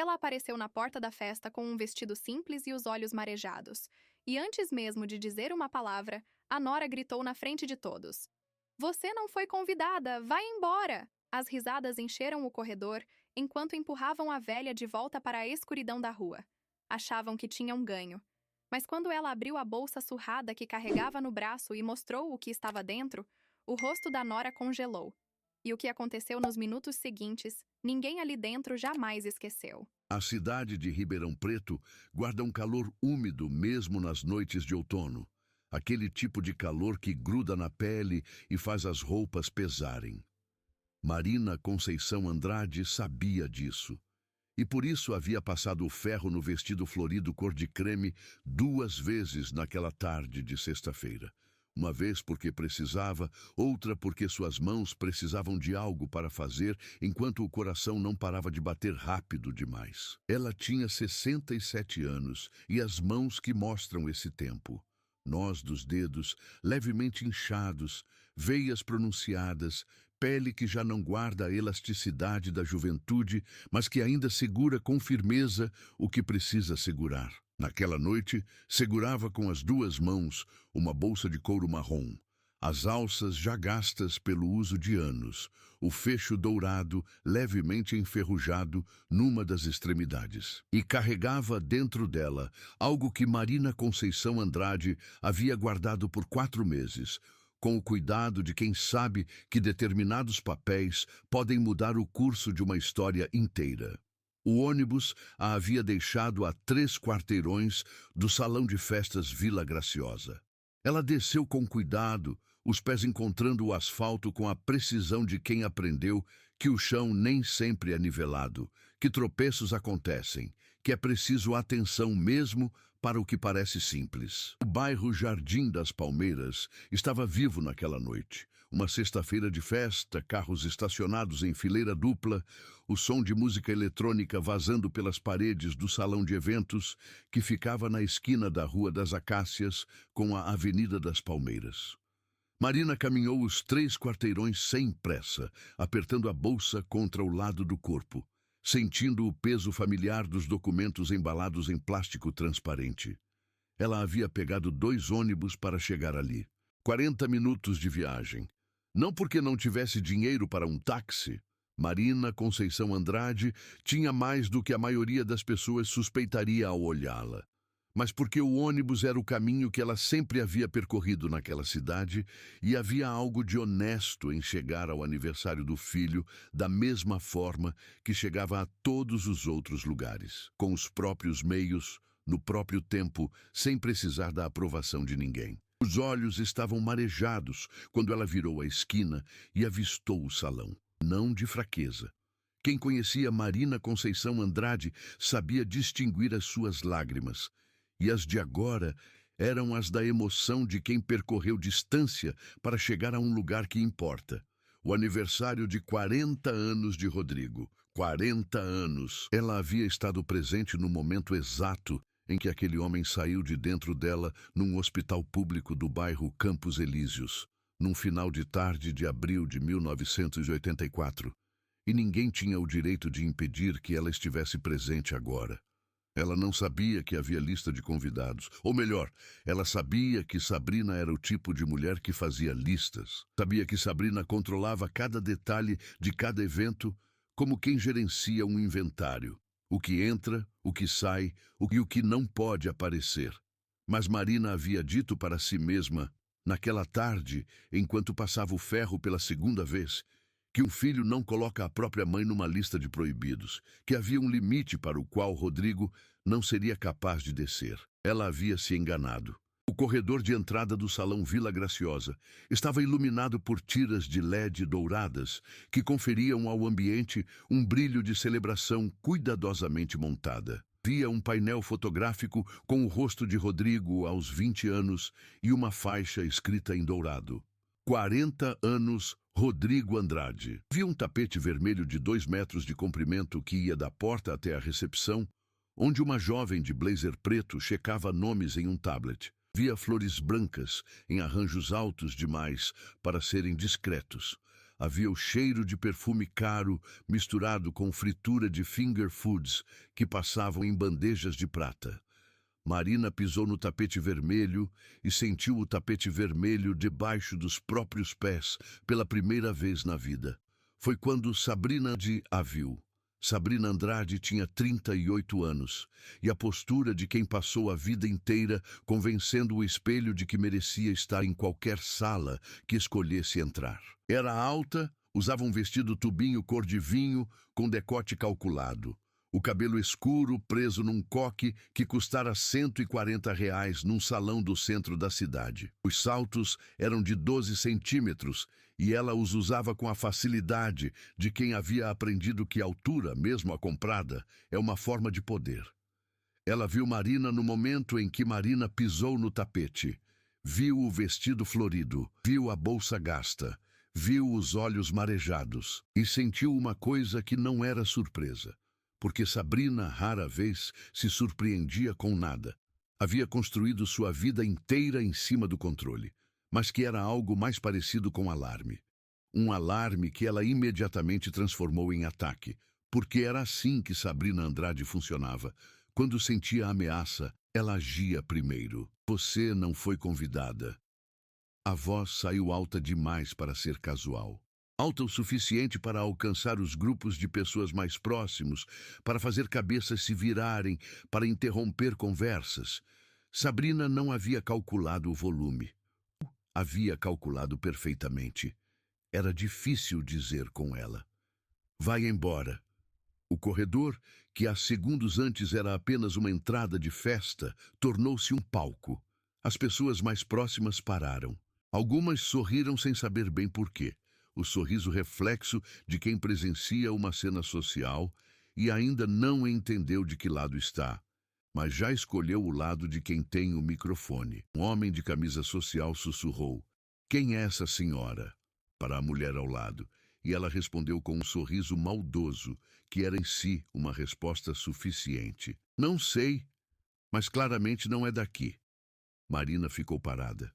Ela apareceu na porta da festa com um vestido simples e os olhos marejados. E antes mesmo de dizer uma palavra, a nora gritou na frente de todos: "Você não foi convidada! Vai embora!" As risadas encheram o corredor enquanto empurravam a velha de volta para a escuridão da rua. Achavam que tinham ganho. Mas quando ela abriu a bolsa surrada que carregava no braço e mostrou o que estava dentro, o rosto da nora congelou. E o que aconteceu nos minutos seguintes, ninguém ali dentro jamais esqueceu. A cidade de Ribeirão Preto guarda um calor úmido mesmo nas noites de outono. Aquele tipo de calor que gruda na pele e faz as roupas pesarem. Marina Conceição Andrade sabia disso. E por isso havia passado o ferro no vestido florido cor de creme 2 vezes naquela tarde de sexta-feira. Uma vez porque precisava, outra porque suas mãos precisavam de algo para fazer, enquanto o coração não parava de bater rápido demais. Ela tinha 67 anos e as mãos que mostram esse tempo. Nós dos dedos, levemente inchados, veias pronunciadas, pele que já não guarda a elasticidade da juventude, mas que ainda segura com firmeza o que precisa segurar. Naquela noite, segurava com as 2 mãos uma bolsa de couro marrom, as alças já gastas pelo uso de anos, o fecho dourado, levemente enferrujado numa das extremidades. E carregava dentro dela algo que Marina Conceição Andrade havia guardado por 4 meses, com o cuidado de quem sabe que determinados papéis podem mudar o curso de uma história inteira. O ônibus a havia deixado a 3 quarteirões do salão de festas Vila Graciosa. Ela desceu com cuidado, os pés encontrando o asfalto com a precisão de quem aprendeu que o chão nem sempre é nivelado, que tropeços acontecem, que é preciso atenção mesmo para o que parece simples. O bairro Jardim das Palmeiras estava vivo naquela noite. Uma sexta-feira de festa, carros estacionados em fileira dupla, o som de música eletrônica vazando pelas paredes do salão de eventos que ficava na esquina da Rua das Acácias com a Avenida das Palmeiras. Marina caminhou os 3 quarteirões sem pressa, apertando a bolsa contra o lado do corpo, sentindo o peso familiar dos documentos embalados em plástico transparente. Ela havia pegado 2 ônibus para chegar ali. 40 minutos de viagem. Não porque não tivesse dinheiro para um táxi. Marina Conceição Andrade tinha mais do que a maioria das pessoas suspeitaria ao olhá-la. Mas porque o ônibus era o caminho que ela sempre havia percorrido naquela cidade e havia algo de honesto em chegar ao aniversário do filho da mesma forma que chegava a todos os outros lugares, com os próprios meios, no próprio tempo, sem precisar da aprovação de ninguém. Os olhos estavam marejados quando ela virou a esquina e avistou o salão. Não de fraqueza. Quem conhecia Marina Conceição Andrade sabia distinguir as suas lágrimas. E as de agora eram as da emoção de quem percorreu distância para chegar a um lugar que importa. O aniversário de 40 anos de Rodrigo. 40 anos. Ela havia estado presente no momento exato em que aquele homem saiu de dentro dela num hospital público do bairro Campos Elíseos, num final de tarde de abril de 1984. E ninguém tinha o direito de impedir que ela estivesse presente agora. Ela não sabia que havia lista de convidados. Ou melhor, ela sabia que Sabrina era o tipo de mulher que fazia listas. Sabia que Sabrina controlava cada detalhe de cada evento, como quem gerencia um inventário. O que entra, o que sai, e o que não pode aparecer. Mas Marina havia dito para si mesma, naquela tarde, enquanto passava o ferro pela 2ª vez, que um filho não coloca a própria mãe numa lista de proibidos, que havia um limite para o qual Rodrigo não seria capaz de descer. Ela havia se enganado. O corredor de entrada do salão Vila Graciosa estava iluminado por tiras de LED douradas que conferiam ao ambiente um brilho de celebração cuidadosamente montada. Havia um painel fotográfico com o rosto de Rodrigo aos 20 anos e uma faixa escrita em dourado. 40 anos, Rodrigo Andrade. Havia um tapete vermelho de 2 metros de comprimento que ia da porta até a recepção, onde uma jovem de blazer preto checava nomes em um tablet. Havia flores brancas em arranjos altos demais para serem discretos. Havia o cheiro de perfume caro misturado com fritura de finger foods que passavam em bandejas de prata. Marina pisou no tapete vermelho e sentiu o tapete vermelho debaixo dos próprios pés pela primeira vez na vida. Foi quando Sabrina a viu. Sabrina Andrade tinha 38 anos e a postura de quem passou a vida inteira convencendo o espelho de que merecia estar em qualquer sala que escolhesse entrar. Era alta, usava um vestido tubinho cor de vinho com decote calculado. O cabelo escuro preso num coque que custara R$ 140 num salão do centro da cidade. Os saltos eram de 12 centímetros e ela os usava com a facilidade de quem havia aprendido que a altura, mesmo a comprada, é uma forma de poder. Ela viu Marina no momento em que Marina pisou no tapete. Viu o vestido florido, viu a bolsa gasta, viu os olhos marejados e sentiu uma coisa que não era surpresa. Porque Sabrina rara vez se surpreendia com nada. Havia construído sua vida inteira em cima do controle, mas que era algo mais parecido com alarme. Um alarme que ela imediatamente transformou em ataque, porque era assim que Sabrina Andrade funcionava. Quando sentia a ameaça, ela agia primeiro. Você não foi convidada. A voz saiu alta demais para ser casual. Alta o suficiente para alcançar os grupos de pessoas mais próximos, para fazer cabeças se virarem, para interromper conversas. Sabrina não havia calculado o volume. Havia calculado perfeitamente. Era difícil dizer com ela. Vai embora. O corredor, que há segundos antes era apenas uma entrada de festa, tornou-se um palco. As pessoas mais próximas pararam. Algumas sorriram sem saber bem por quê. O sorriso reflexo de quem presencia uma cena social e ainda não entendeu de que lado está, mas já escolheu o lado de quem tem o microfone. Um homem de camisa social sussurrou: "Quem é essa senhora?" para a mulher ao lado, e ela respondeu com um sorriso maldoso, que era em si uma resposta suficiente. "Não sei, mas claramente não é daqui." Marina ficou parada.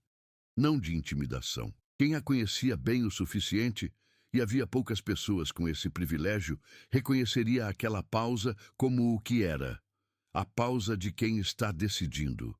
Não de intimidação. Quem a conhecia bem o suficiente, e havia poucas pessoas com esse privilégio, reconheceria aquela pausa como o que era. A pausa de quem está decidindo,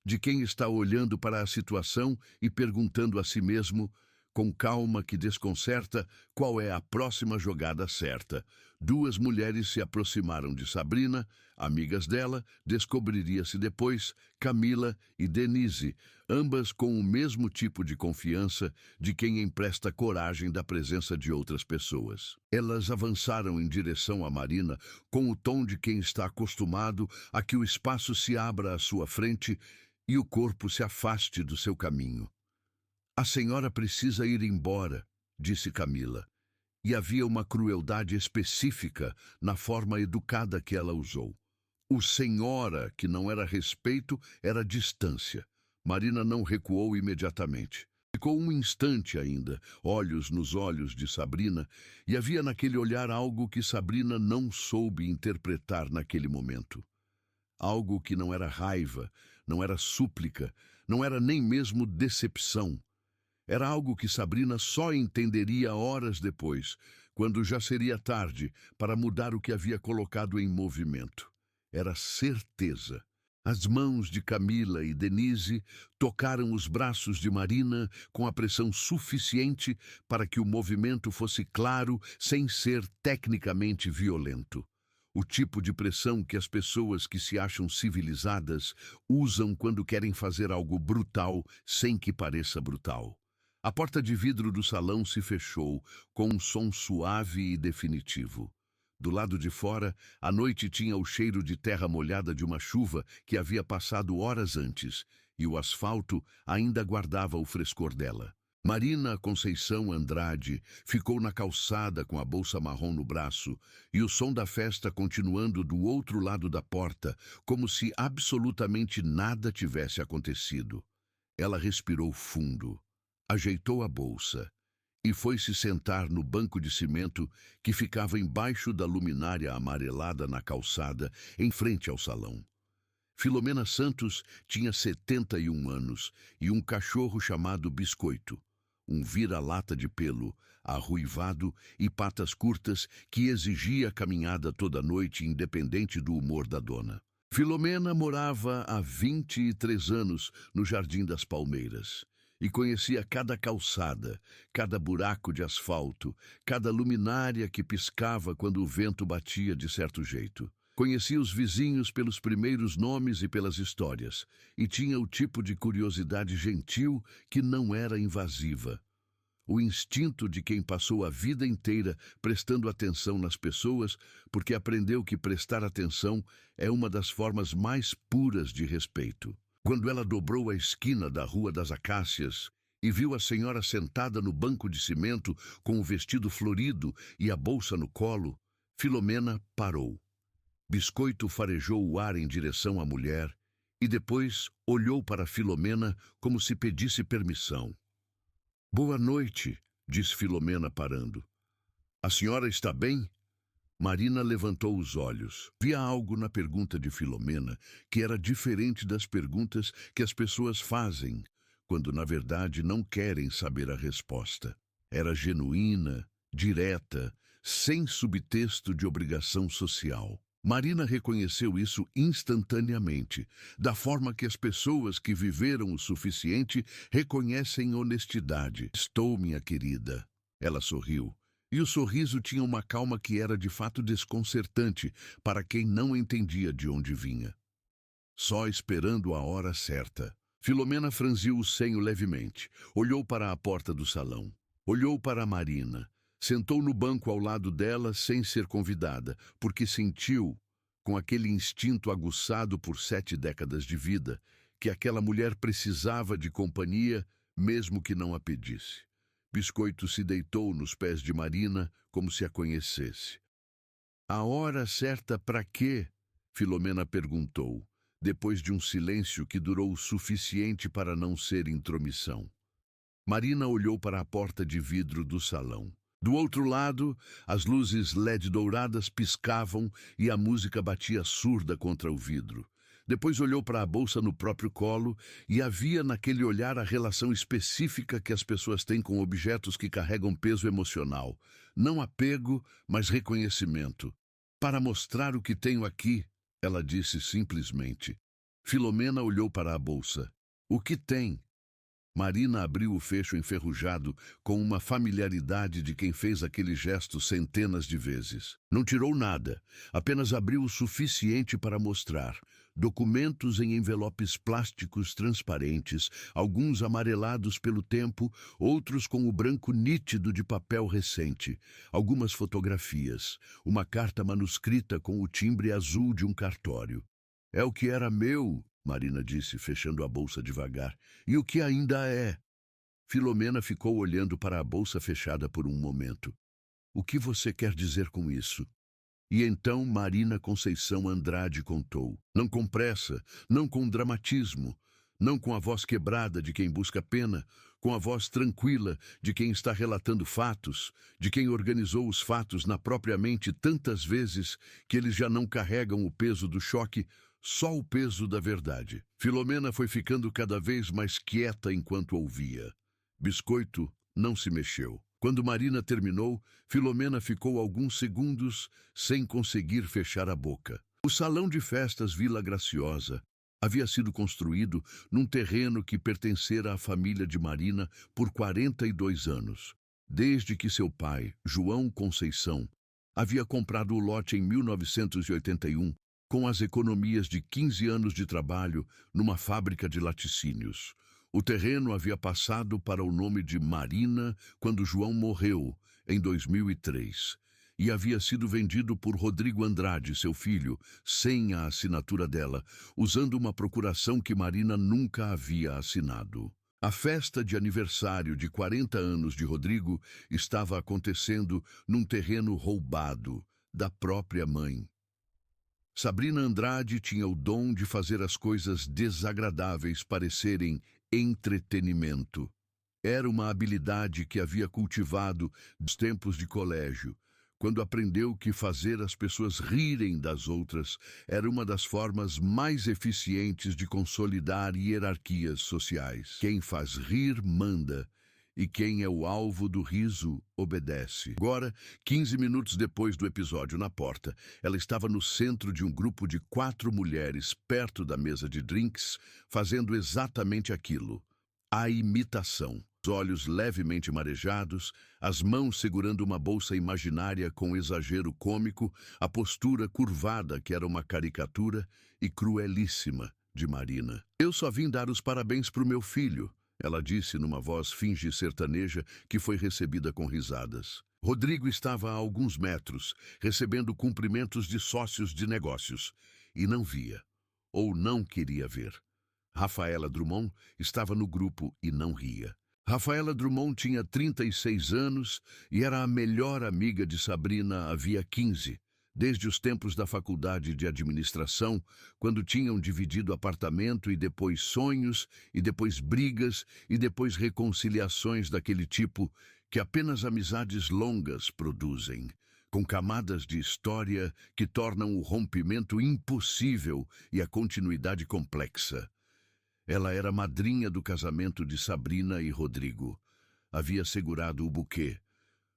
de quem está olhando para a situação e perguntando a si mesmo, com calma que desconcerta, qual é a próxima jogada certa. Duas mulheres se aproximaram de Sabrina, amigas dela, descobriria-se depois, Camila e Denise, ambas com o mesmo tipo de confiança de quem empresta coragem da presença de outras pessoas. Elas avançaram em direção a Marina com o tom de quem está acostumado a que o espaço se abra à sua frente e o corpo se afaste do seu caminho. "A senhora precisa ir embora", disse Camila, e havia uma crueldade específica na forma educada que ela usou. O senhora, que não era respeito, era distância. Marina não recuou imediatamente. Ficou um instante ainda, olhos nos olhos de Sabrina, e havia naquele olhar algo que Sabrina não soube interpretar naquele momento. Algo que não era raiva, não era súplica, não era nem mesmo decepção. Era algo que Sabrina só entenderia horas depois, quando já seria tarde para mudar o que havia colocado em movimento. Era certeza. As mãos de Camila e Denise tocaram os braços de Marina com a pressão suficiente para que o movimento fosse claro sem ser tecnicamente violento. O tipo de pressão que as pessoas que se acham civilizadas usam quando querem fazer algo brutal sem que pareça brutal. A porta de vidro do salão se fechou, com um som suave e definitivo. Do lado de fora, a noite tinha o cheiro de terra molhada de uma chuva que havia passado horas antes, e o asfalto ainda guardava o frescor dela. Marina Conceição Andrade ficou na calçada com a bolsa marrom no braço, e o som da festa continuando do outro lado da porta, como se absolutamente nada tivesse acontecido. Ela respirou fundo. Ajeitou a bolsa e foi se sentar no banco de cimento que ficava embaixo da luminária amarelada na calçada, em frente ao salão. Filomena Santos tinha 71 anos e um cachorro chamado Biscoito. um vira-lata de pelo, arruivado e patas curtas que exigia caminhada toda noite independente do humor da dona. Filomena morava há 23 anos no Jardim das Palmeiras e conhecia cada calçada, cada buraco de asfalto, cada luminária que piscava quando o vento batia de certo jeito. Conhecia os vizinhos pelos primeiros nomes e pelas histórias, e tinha o tipo de curiosidade gentil que não era invasiva. O instinto de quem passou a vida inteira prestando atenção nas pessoas, porque aprendeu que prestar atenção é uma das formas mais puras de respeito. Quando ela dobrou a esquina da Rua das Acácias e viu a senhora sentada no banco de cimento com o vestido florido e a bolsa no colo, Filomena parou. Biscoito farejou o ar em direção à mulher e depois olhou para Filomena como se pedisse permissão. "Boa noite", disse Filomena parando. "A senhora está bem?" Marina levantou os olhos. Via algo na pergunta de Filomena que era diferente das perguntas que as pessoas fazem, quando na verdade não querem saber a resposta. Era genuína, direta, sem subtexto de obrigação social. Marina reconheceu isso instantaneamente, da forma que as pessoas que viveram o suficiente reconhecem honestidade. "Estou, minha querida." Ela sorriu, e o sorriso tinha uma calma que era de fato desconcertante para quem não entendia de onde vinha. Só esperando a hora certa. Filomena franziu o senho levemente, olhou para a porta do salão, olhou para Marina. Sentou no banco ao lado dela sem ser convidada, porque sentiu, com aquele instinto aguçado por 7 décadas de vida, que aquela mulher precisava de companhia, mesmo que não a pedisse. Biscoito se deitou nos pés de Marina, como se a conhecesse. "A hora certa para quê?" Filomena perguntou, depois de um silêncio que durou o suficiente para não ser intromissão. Marina olhou para a porta de vidro do salão. Do outro lado, as luzes LED douradas piscavam e a música batia surda contra o vidro. Depois olhou para a bolsa no próprio colo e havia naquele olhar a relação específica que as pessoas têm com objetos que carregam peso emocional. Não apego, mas reconhecimento. "Para mostrar o que tenho aqui", ela disse simplesmente. Filomena olhou para a bolsa. "O que tem?" Marina abriu o fecho enferrujado com uma familiaridade de quem fez aquele gesto centenas de vezes. Não tirou nada, apenas abriu o suficiente para mostrar. Documentos em envelopes plásticos transparentes, alguns amarelados pelo tempo, outros com o branco nítido de papel recente. Algumas fotografias, uma carta manuscrita com o timbre azul de um cartório. "É o que era meu", Marina disse, fechando a bolsa devagar. "E o que ainda é?" Filomena ficou olhando para a bolsa fechada por um momento. "O que você quer dizer com isso?" E então Marina Conceição Andrade contou. Não com pressa, não com dramatismo, não com a voz quebrada de quem busca pena, com a voz tranquila de quem está relatando fatos, de quem organizou os fatos na própria mente tantas vezes que eles já não carregam o peso do choque, só o peso da verdade. Filomena foi ficando cada vez mais quieta enquanto ouvia. Biscoito não se mexeu. Quando Marina terminou, Filomena ficou alguns segundos sem conseguir fechar a boca. O salão de festas Vila Graciosa havia sido construído num terreno que pertencera à família de Marina por 42 anos, desde que seu pai, João Conceição, havia comprado o lote em 1981, com as economias de 15 anos de trabalho numa fábrica de laticínios. O terreno havia passado para o nome de Marina quando João morreu, em 2003, e havia sido vendido por Rodrigo Andrade, seu filho, sem a assinatura dela, usando uma procuração que Marina nunca havia assinado. A festa de aniversário de 40 anos de Rodrigo estava acontecendo num terreno roubado da própria mãe. Sabrina Andrade tinha o dom de fazer as coisas desagradáveis parecerem entretenimento. Era uma habilidade que havia cultivado dos tempos de colégio, quando aprendeu que fazer as pessoas rirem das outras era uma das formas mais eficientes de consolidar hierarquias sociais. Quem faz rir manda, E quem é o alvo do riso, obedece. Agora, 15 minutos depois do episódio na porta, ela estava no centro de um grupo de 4 mulheres perto da mesa de drinks, fazendo exatamente aquilo. A imitação. Os olhos levemente marejados, as mãos segurando uma bolsa imaginária com exagero cômico, a postura curvada que era uma caricatura e cruelíssima de Marina. Eu só vim dar os parabéns para o meu filho, ela disse numa voz finge sertaneja que foi recebida com risadas. Rodrigo estava a alguns metros, recebendo cumprimentos de sócios de negócios, e não via, ou não queria ver. Rafaela Drummond estava no grupo e não ria. Rafaela Drummond tinha 36 anos e era a melhor amiga de Sabrina havia 15, desde os tempos da faculdade de administração, quando tinham dividido apartamento e depois sonhos, e depois brigas, e depois reconciliações daquele tipo que apenas amizades longas produzem, com camadas de história que tornam o rompimento impossível e a continuidade complexa. Ela era madrinha do casamento de Sabrina e Rodrigo. Havia segurado o buquê,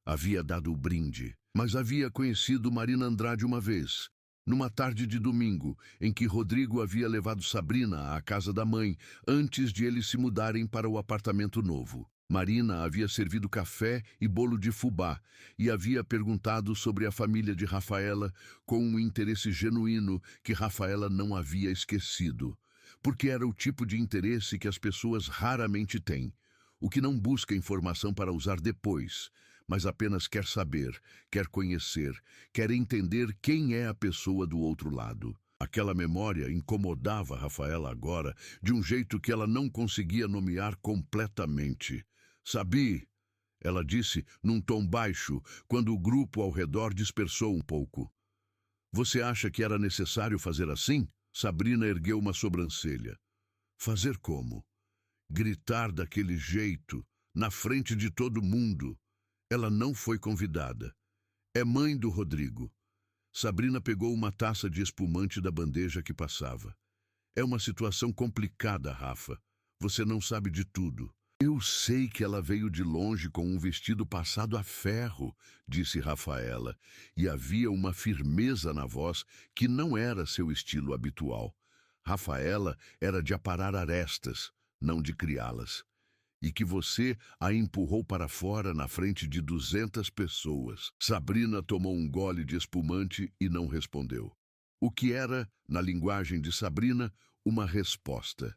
havia dado o brinde, mas havia conhecido Marina Andrade uma vez, numa tarde de domingo, em que Rodrigo havia levado Sabrina à casa da mãe, antes de eles se mudarem para o apartamento novo. Marina havia servido café e bolo de fubá e havia perguntado sobre a família de Rafaela com um interesse genuíno que Rafaela não havia esquecido. Porque era o tipo de interesse que as pessoas raramente têm, o que não busca informação para usar depois, mas apenas quer saber, quer conhecer, quer entender quem é a pessoa do outro lado. Aquela memória incomodava Rafaela agora de um jeito que ela não conseguia nomear completamente. Sabi, ela disse num tom baixo, quando o grupo ao redor dispersou um pouco. Você acha que era necessário fazer assim? Sabrina ergueu uma sobrancelha. Fazer como? Gritar daquele jeito, na frente de todo mundo. Ela não foi convidada. É mãe do Rodrigo. Sabrina pegou uma taça de espumante da bandeja que passava. É uma situação complicada, Rafa. Você não sabe de tudo. Eu sei que ela veio de longe com um vestido passado a ferro, disse Rafaela, e havia uma firmeza na voz que não era seu estilo habitual. Rafaela era de aparar arestas, não de criá-las. E que você a empurrou para fora na frente de 200 pessoas. Sabrina tomou um gole de espumante e não respondeu. O que era, na linguagem de Sabrina, uma resposta.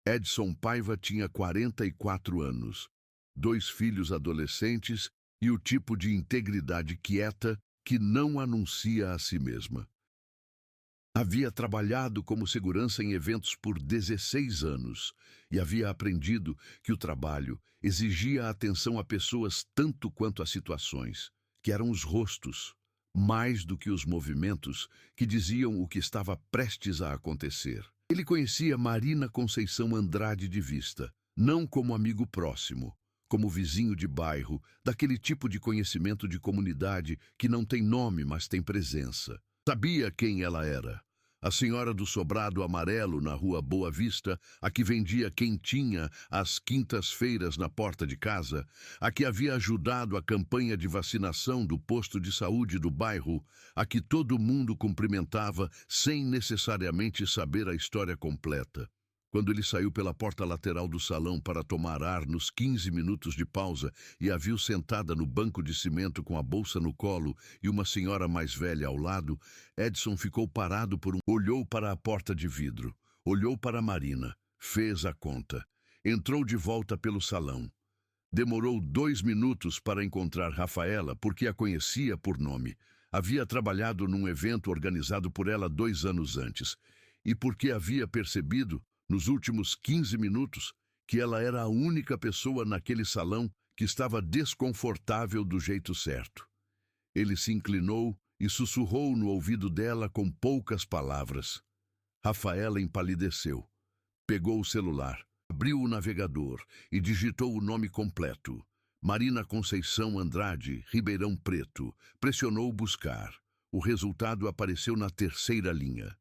Edson Paiva tinha 44 anos, 2 filhos adolescentes e o tipo de integridade quieta que não anuncia a si mesma. Havia trabalhado como segurança em eventos por 16 anos e havia aprendido que o trabalho exigia atenção a pessoas tanto quanto a situações, que eram os rostos, mais do que os movimentos que diziam o que estava prestes a acontecer. Ele conhecia Marina Conceição Andrade de vista, não como amigo próximo, como vizinho de bairro, daquele tipo de conhecimento de comunidade que não tem nome, mas tem presença. Sabia quem ela era. A senhora do sobrado amarelo na rua Boa Vista, a que vendia quentinha às quintas-feiras na porta de casa, a que havia ajudado a campanha de vacinação do posto de saúde do bairro, a que todo mundo cumprimentava sem necessariamente saber a história completa. Quando ele saiu pela porta lateral do salão para tomar ar nos 15 minutos de pausa e a viu sentada no banco de cimento com a bolsa no colo e uma senhora mais velha ao lado, Edson ficou parado por olhou para a porta de vidro, olhou para Marina, fez a conta, entrou de volta pelo salão. Demorou 2 minutos para encontrar Rafaela porque a conhecia por nome. Havia trabalhado num evento organizado por ela 2 anos antes e porque havia percebido nos últimos 15 minutos, que ela era a única pessoa naquele salão que estava desconfortável do jeito certo. Ele se inclinou e sussurrou no ouvido dela com poucas palavras. Rafaela empalideceu. Pegou o celular, abriu o navegador e digitou o nome completo. Marina Conceição Andrade, Ribeirão Preto. Pressionou buscar. O resultado apareceu na 3ª linha.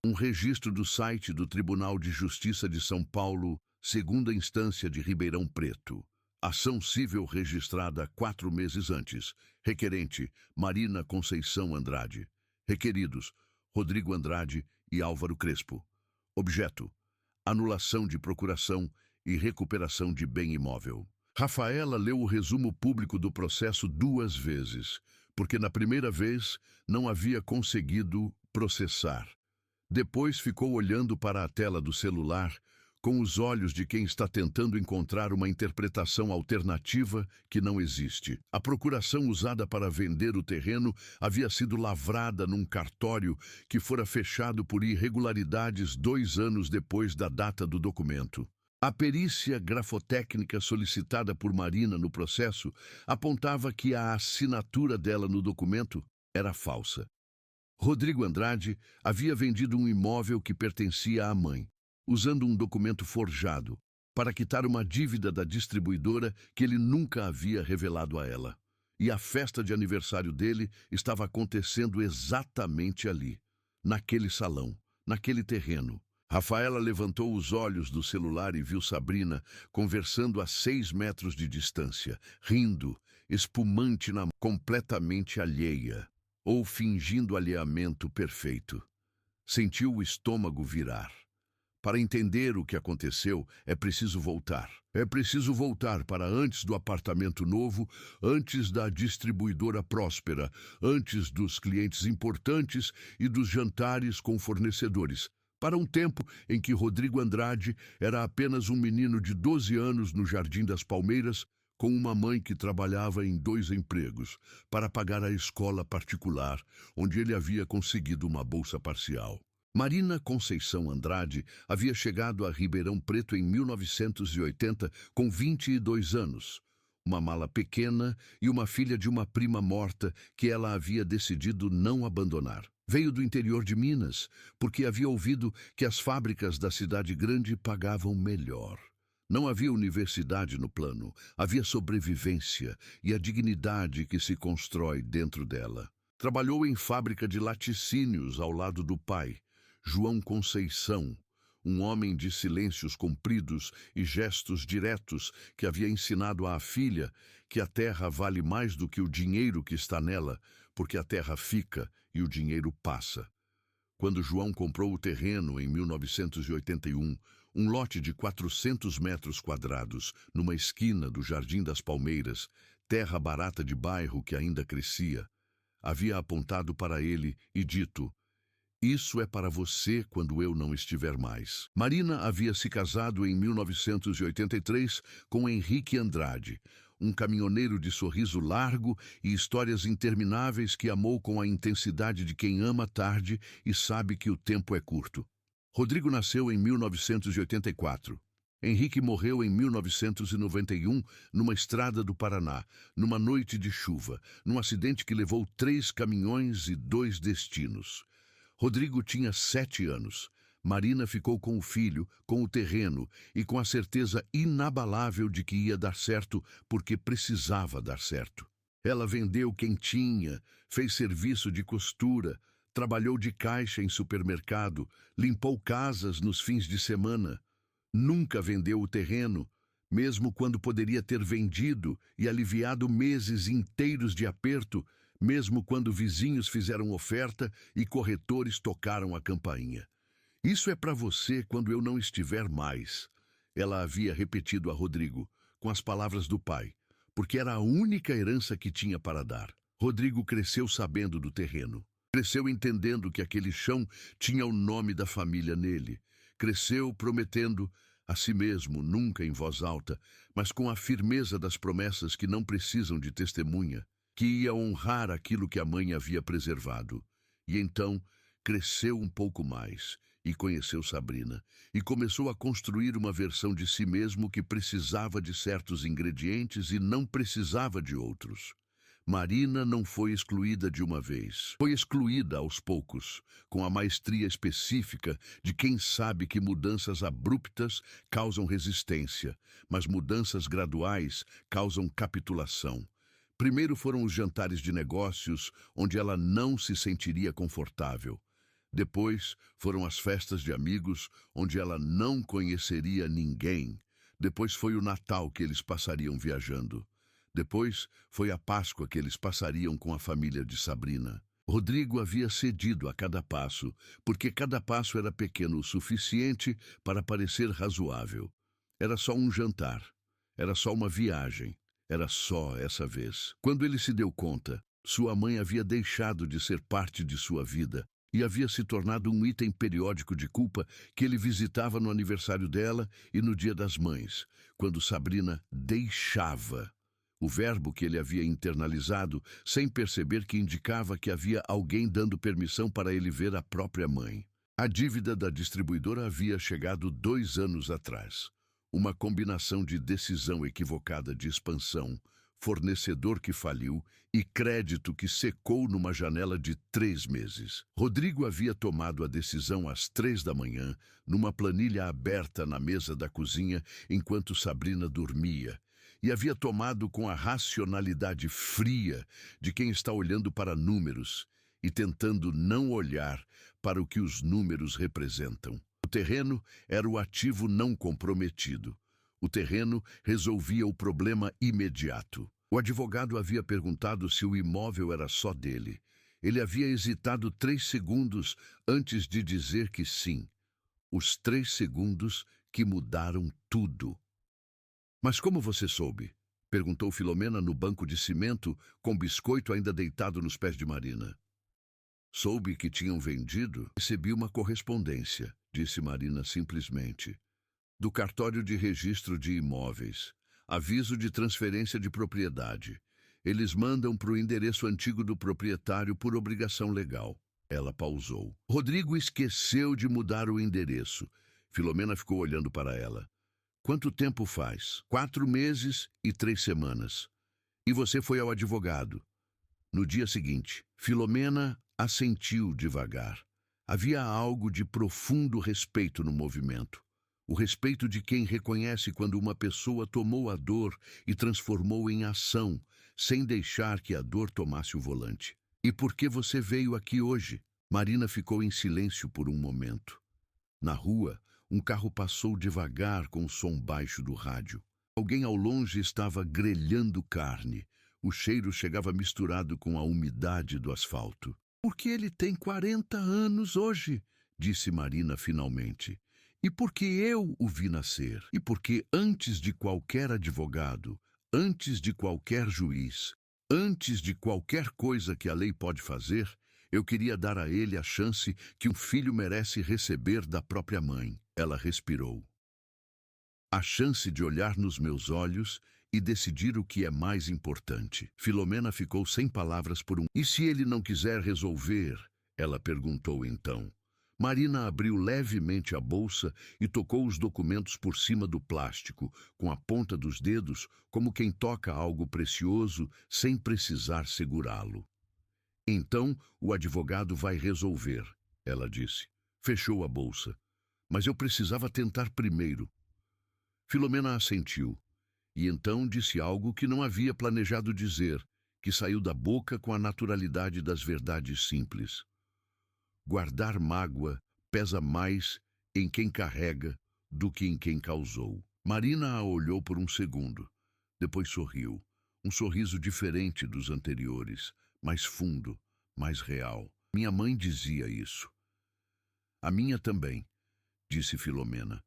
Um registro do site do Tribunal de Justiça de São Paulo, 2ª Instância de Ribeirão Preto. Ação civil registrada 4 meses antes. Requerente, Marina Conceição Andrade. Requeridos, Rodrigo Andrade e Álvaro Crespo. Objeto, anulação de procuração e recuperação de bem imóvel. Rafaela leu o resumo público do processo 2 vezes, porque na primeira vez não havia conseguido processar. Depois ficou olhando para a tela do celular com os olhos de quem está tentando encontrar uma interpretação alternativa que não existe. A procuração usada para vender o terreno havia sido lavrada num cartório que fora fechado por irregularidades 2 anos depois da data do documento. A perícia grafotécnica solicitada por Marina no processo apontava que a assinatura dela no documento era falsa. Rodrigo Andrade havia vendido um imóvel que pertencia à mãe, usando um documento forjado, para quitar uma dívida da distribuidora que ele nunca havia revelado a ela. E a festa de aniversário dele estava acontecendo exatamente ali, naquele salão, naquele terreno. Rafaela levantou os olhos do celular e viu Sabrina conversando a 6 metros de distância, rindo, espumante na mão, completamente alheia, ou fingindo alheamento perfeito. Sentiu o estômago virar. Para entender o que aconteceu, é preciso voltar. É preciso voltar para antes do apartamento novo, antes da distribuidora próspera, antes dos clientes importantes e dos jantares com fornecedores. Para um tempo em que Rodrigo Andrade era apenas um menino de 12 anos no Jardim das Palmeiras, com uma mãe que trabalhava em 2 empregos, para pagar a escola particular, onde ele havia conseguido uma bolsa parcial. Marina Conceição Andrade havia chegado a Ribeirão Preto em 1980 com 22 anos. Uma mala pequena e uma filha de uma prima morta que ela havia decidido não abandonar. Veio do interior de Minas, porque havia ouvido que as fábricas da cidade grande pagavam melhor. Não havia universidade no plano, havia sobrevivência e a dignidade que se constrói dentro dela. Trabalhou em fábrica de laticínios ao lado do pai, João Conceição, um homem de silêncios compridos e gestos diretos que havia ensinado à filha que a terra vale mais do que o dinheiro que está nela, porque a terra fica e o dinheiro passa. Quando João comprou o terreno em 1981, um lote de 400 metros quadrados, numa esquina do Jardim das Palmeiras, terra barata de bairro que ainda crescia, havia apontado para ele e dito: "Isso é para você quando eu não estiver mais." Marina havia se casado em 1983 com Henrique Andrade, um caminhoneiro de sorriso largo e histórias intermináveis que amou com a intensidade de quem ama tarde e sabe que o tempo é curto. Rodrigo nasceu em 1984. Henrique morreu em 1991 numa estrada do Paraná, numa noite de chuva, num acidente que levou 3 caminhões e 2 destinos. Rodrigo tinha 7 anos. Marina ficou com o filho, com o terreno e com a certeza inabalável de que ia dar certo porque precisava dar certo. Ela vendeu quem tinha, fez serviço de costura, trabalhou de caixa em supermercado, limpou casas nos fins de semana. Nunca vendeu o terreno, mesmo quando poderia ter vendido e aliviado meses inteiros de aperto, mesmo quando vizinhos fizeram oferta e corretores tocaram a campainha. "Isso é para você quando eu não estiver mais", ela havia repetido a Rodrigo, com as palavras do pai, porque era a única herança que tinha para dar. Rodrigo cresceu sabendo do terreno. Cresceu entendendo que aquele chão tinha o nome da família nele. Cresceu prometendo a si mesmo, nunca em voz alta, mas com a firmeza das promessas que não precisam de testemunha, que ia honrar aquilo que a mãe havia preservado. E então cresceu um pouco mais e conheceu Sabrina, e começou a construir uma versão de si mesmo que precisava de certos ingredientes e não precisava de outros. Marina não foi excluída de uma vez. Foi excluída aos poucos, com a maestria específica de quem sabe que mudanças abruptas causam resistência, mas mudanças graduais causam capitulação. Primeiro foram os jantares de negócios, onde ela não se sentiria confortável. Depois foram as festas de amigos, onde ela não conheceria ninguém. Depois foi o Natal que eles passariam viajando. Depois foi a Páscoa que eles passariam com a família de Sabrina. Rodrigo havia cedido a cada passo, porque cada passo era pequeno o suficiente para parecer razoável. Era só um jantar. Era só uma viagem. Era só essa vez. Quando ele se deu conta, sua mãe havia deixado de ser parte de sua vida e havia se tornado um item periódico de culpa que ele visitava no aniversário dela e no Dia das Mães, quando Sabrina deixava. O verbo que ele havia internalizado, sem perceber que indicava que havia alguém dando permissão para ele ver a própria mãe. A dívida da distribuidora havia chegado 2 anos atrás. Uma combinação de decisão equivocada de expansão, fornecedor que faliu e crédito que secou numa janela de 3 meses. Rodrigo havia tomado a decisão às 3 da manhã, numa planilha aberta na mesa da cozinha, enquanto Sabrina dormia. E havia tomado com a racionalidade fria de quem está olhando para números e tentando não olhar para o que os números representam. O terreno era o ativo não comprometido. O terreno resolvia o problema imediato. O advogado havia perguntado se o imóvel era só dele. Ele havia hesitado 3 segundos antes de dizer que sim. Os 3 segundos que mudaram tudo. Mas como você soube? Perguntou Filomena no banco de cimento, com biscoito ainda deitado nos pés de Marina. Soube que tinham vendido. Recebi uma correspondência, disse Marina simplesmente. Do cartório de registro de imóveis. Aviso de transferência de propriedade. Eles mandam para o endereço antigo do proprietário por obrigação legal. Ela pausou. Rodrigo esqueceu de mudar o endereço. Filomena ficou olhando para ela. Quanto tempo faz? 4 meses e 3 semanas. E você foi ao advogado. No dia seguinte, Filomena assentiu devagar. Havia algo de profundo respeito no movimento. O respeito de quem reconhece quando uma pessoa tomou a dor e transformou em ação, sem deixar que a dor tomasse o volante. E por que você veio aqui hoje? Marina ficou em silêncio por um momento. Na rua, um carro passou devagar com o som baixo do rádio. Alguém ao longe estava grelhando carne. O cheiro chegava misturado com a umidade do asfalto. Porque ele tem 40 anos hoje, disse Marina finalmente. E porque eu o vi nascer. E porque antes de qualquer advogado, antes de qualquer juiz, antes de qualquer coisa que a lei pode fazer, eu queria dar a ele a chance que um filho merece receber da própria mãe. Ela respirou. A chance de olhar nos meus olhos e decidir o que é mais importante. Filomena ficou sem palavras por um... E se ele não quiser resolver? Ela perguntou então. Marina abriu levemente a bolsa e tocou os documentos por cima do plástico, com a ponta dos dedos, como quem toca algo precioso sem precisar segurá-lo. Então, o advogado vai resolver, ela disse. Fechou a bolsa. Mas eu precisava tentar primeiro. Filomena assentiu, e então disse algo que não havia planejado dizer, que saiu da boca com a naturalidade das verdades simples. Guardar mágoa pesa mais em quem carrega do que em quem causou. Marina a olhou por um segundo. Depois sorriu. Um sorriso diferente dos anteriores, mais fundo, mais real. Minha mãe dizia isso. A minha também, disse Filomena.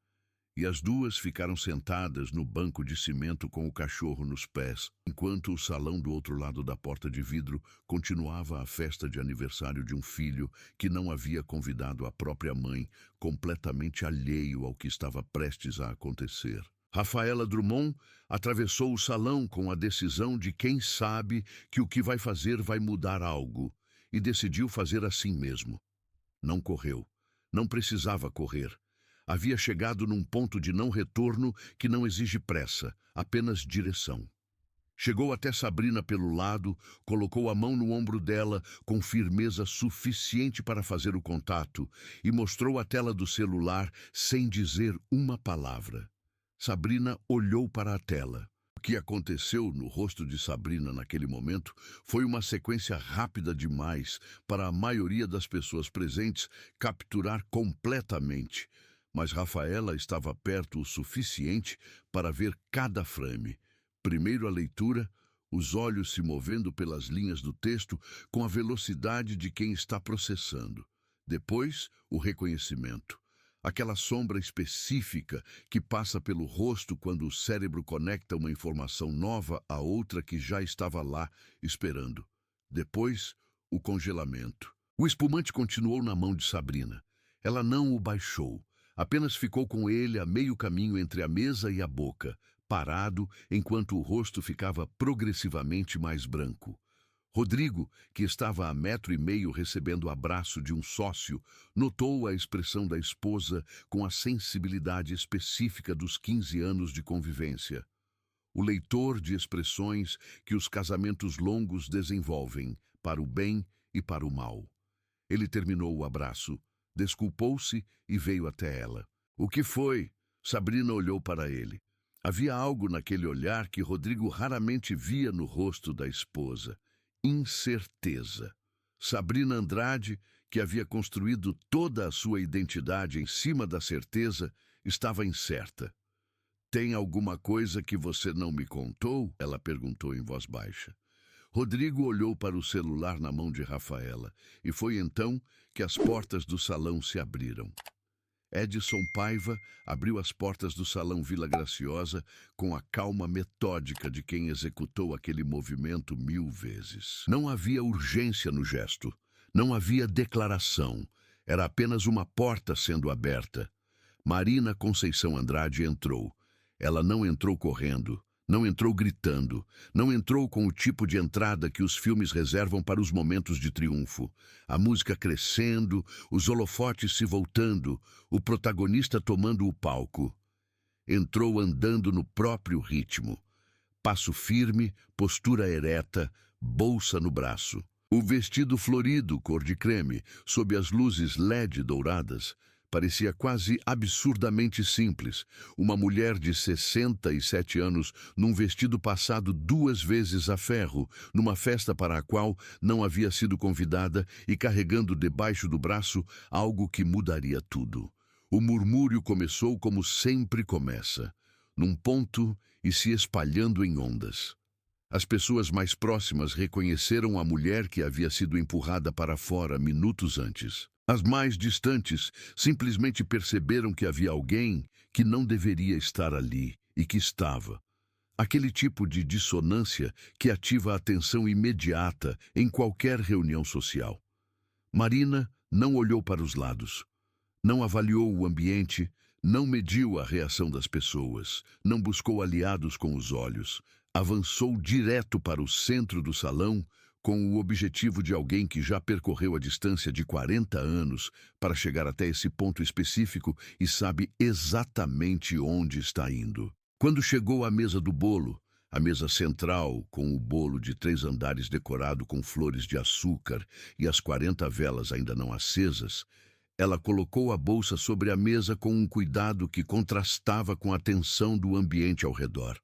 E as duas ficaram sentadas no banco de cimento com o cachorro nos pés, enquanto o salão do outro lado da porta de vidro continuava a festa de aniversário de um filho que não havia convidado a própria mãe, completamente alheio ao que estava prestes a acontecer. Rafaela Drummond atravessou o salão com a decisão de quem sabe que o que vai fazer vai mudar algo, e decidiu fazer assim mesmo. Não correu. Não precisava correr. Havia chegado num ponto de não retorno que não exige pressa, apenas direção. Chegou até Sabrina pelo lado, colocou a mão no ombro dela com firmeza suficiente para fazer o contato e mostrou a tela do celular sem dizer uma palavra. Sabrina olhou para a tela. O que aconteceu no rosto de Sabrina naquele momento foi uma sequência rápida demais para a maioria das pessoas presentes capturar completamente. mas Rafaela estava perto o suficiente para ver cada frame. Primeiro a leitura, os olhos se movendo pelas linhas do texto com a velocidade de quem está processando. Depois, o reconhecimento. Aquela sombra específica que passa pelo rosto quando o cérebro conecta uma informação nova a outra que já estava lá, esperando. Depois, o congelamento. O espumante continuou na mão de Sabrina. Ela não o baixou. Apenas ficou com ele a meio caminho entre a mesa e a boca, parado enquanto o rosto ficava progressivamente mais branco. Rodrigo, que estava a 1,5 m recebendo o abraço de um sócio, notou a expressão da esposa com a sensibilidade específica dos 15 anos de convivência. O leitor de expressões que os casamentos longos desenvolvem, para o bem e para o mal. Ele terminou o abraço, desculpou-se e veio até ela. O que foi? Sabrina olhou para ele. Havia algo naquele olhar que Rodrigo raramente via no rosto da esposa. Incerteza. Sabrina Andrade, que havia construído toda a sua identidade em cima da certeza, estava incerta. Tem alguma coisa que você não me contou? Ela perguntou em voz baixa. Rodrigo olhou para o celular na mão de Rafaela, e foi então que as portas do salão se abriram. Edson Paiva abriu as portas do salão Vila Graciosa com a calma metódica de quem executou aquele movimento 1000 vezes. Não havia urgência no gesto, não havia declaração, era apenas uma porta sendo aberta. Marina Conceição Andrade entrou. Ela não entrou correndo, não entrou gritando, não entrou com o tipo de entrada que os filmes reservam para os momentos de triunfo. A música crescendo, os holofotes se voltando, o protagonista tomando o palco. Entrou andando no próprio ritmo. Passo firme, postura ereta, bolsa no braço. O vestido florido, cor de creme, sob as luzes LED douradas, parecia quase absurdamente simples. Uma mulher de 67 anos num vestido passado 2 vezes a ferro, numa festa para a qual não havia sido convidada e carregando debaixo do braço algo que mudaria tudo. O murmúrio começou como sempre começa, num ponto e se espalhando em ondas. As pessoas mais próximas reconheceram a mulher que havia sido empurrada para fora minutos antes. As mais distantes simplesmente perceberam que havia alguém que não deveria estar ali e que estava. Aquele tipo de dissonância que ativa a atenção imediata em qualquer reunião social. Marina não olhou para os lados, não avaliou o ambiente, não mediu a reação das pessoas, não buscou aliados com os olhos, avançou direto para o centro do salão com o objetivo de alguém que já percorreu a distância de 40 anos para chegar até esse ponto específico e sabe exatamente onde está indo. Quando chegou à mesa do bolo, a mesa central, com o bolo de 3 andares decorado com flores de açúcar e as 40 velas ainda não acesas, ela colocou a bolsa sobre a mesa com um cuidado que contrastava com a tensão do ambiente ao redor.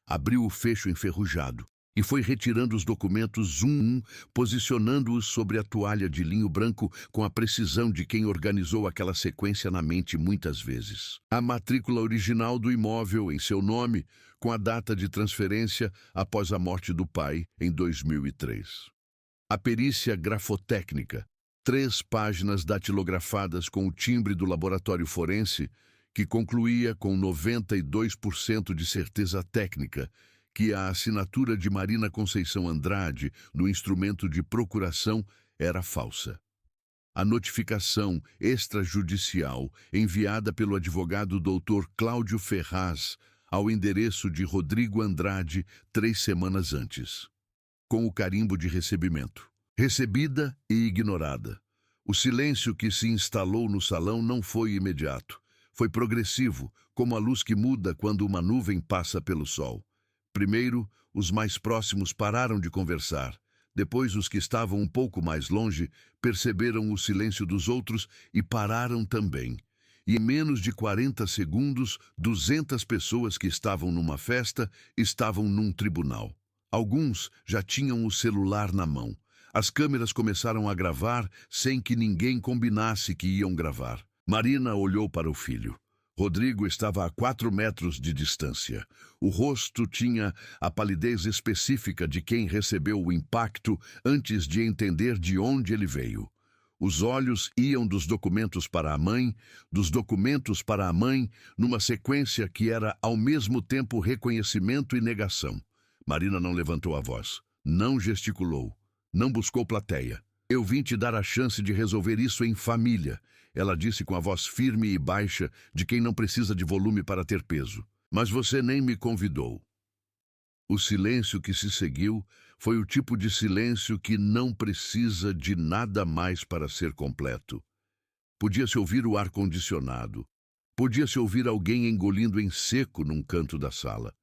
Abriu o fecho enferrujado e foi retirando os documentos um a um, posicionando-os sobre a toalha de linho branco com a precisão de quem organizou aquela sequência na mente muitas vezes. A matrícula original do imóvel em seu nome, com a data de transferência após a morte do pai, em 2003. A perícia grafotécnica, 3 páginas datilografadas com o timbre do laboratório forense, que concluía com 92% de certeza técnica que a assinatura de Marina Conceição Andrade no instrumento de procuração era falsa. A notificação extrajudicial enviada pelo advogado Dr. Cláudio Ferraz ao endereço de Rodrigo Andrade 3 semanas antes, com o carimbo de recebimento. Recebida e ignorada. O silêncio que se instalou no salão não foi imediato. Foi progressivo, como a luz que muda quando uma nuvem passa pelo sol. Primeiro, os mais próximos pararam de conversar. Depois, os que estavam um pouco mais longe perceberam o silêncio dos outros e pararam também. E em menos de 40 segundos, 200 pessoas que estavam numa festa estavam num tribunal. Alguns já tinham o celular na mão. As câmeras começaram a gravar sem que ninguém combinasse que iam gravar. Marina olhou para o filho. Rodrigo estava a 4 metros de distância. O rosto tinha a palidez específica de quem recebeu o impacto antes de entender de onde ele veio. Os olhos iam dos documentos para a mãe, dos documentos para a mãe, numa sequência que era ao mesmo tempo reconhecimento e negação. Marina não levantou a voz, não gesticulou, não buscou plateia. Eu vim te dar a chance de resolver isso em família, ela disse com a voz firme e baixa de quem não precisa de volume para ter peso. Mas você nem me convidou. O silêncio que se seguiu foi o tipo de silêncio que não precisa de nada mais para ser completo. Podia-se ouvir o ar-condicionado. Podia-se ouvir alguém engolindo em seco num canto da sala.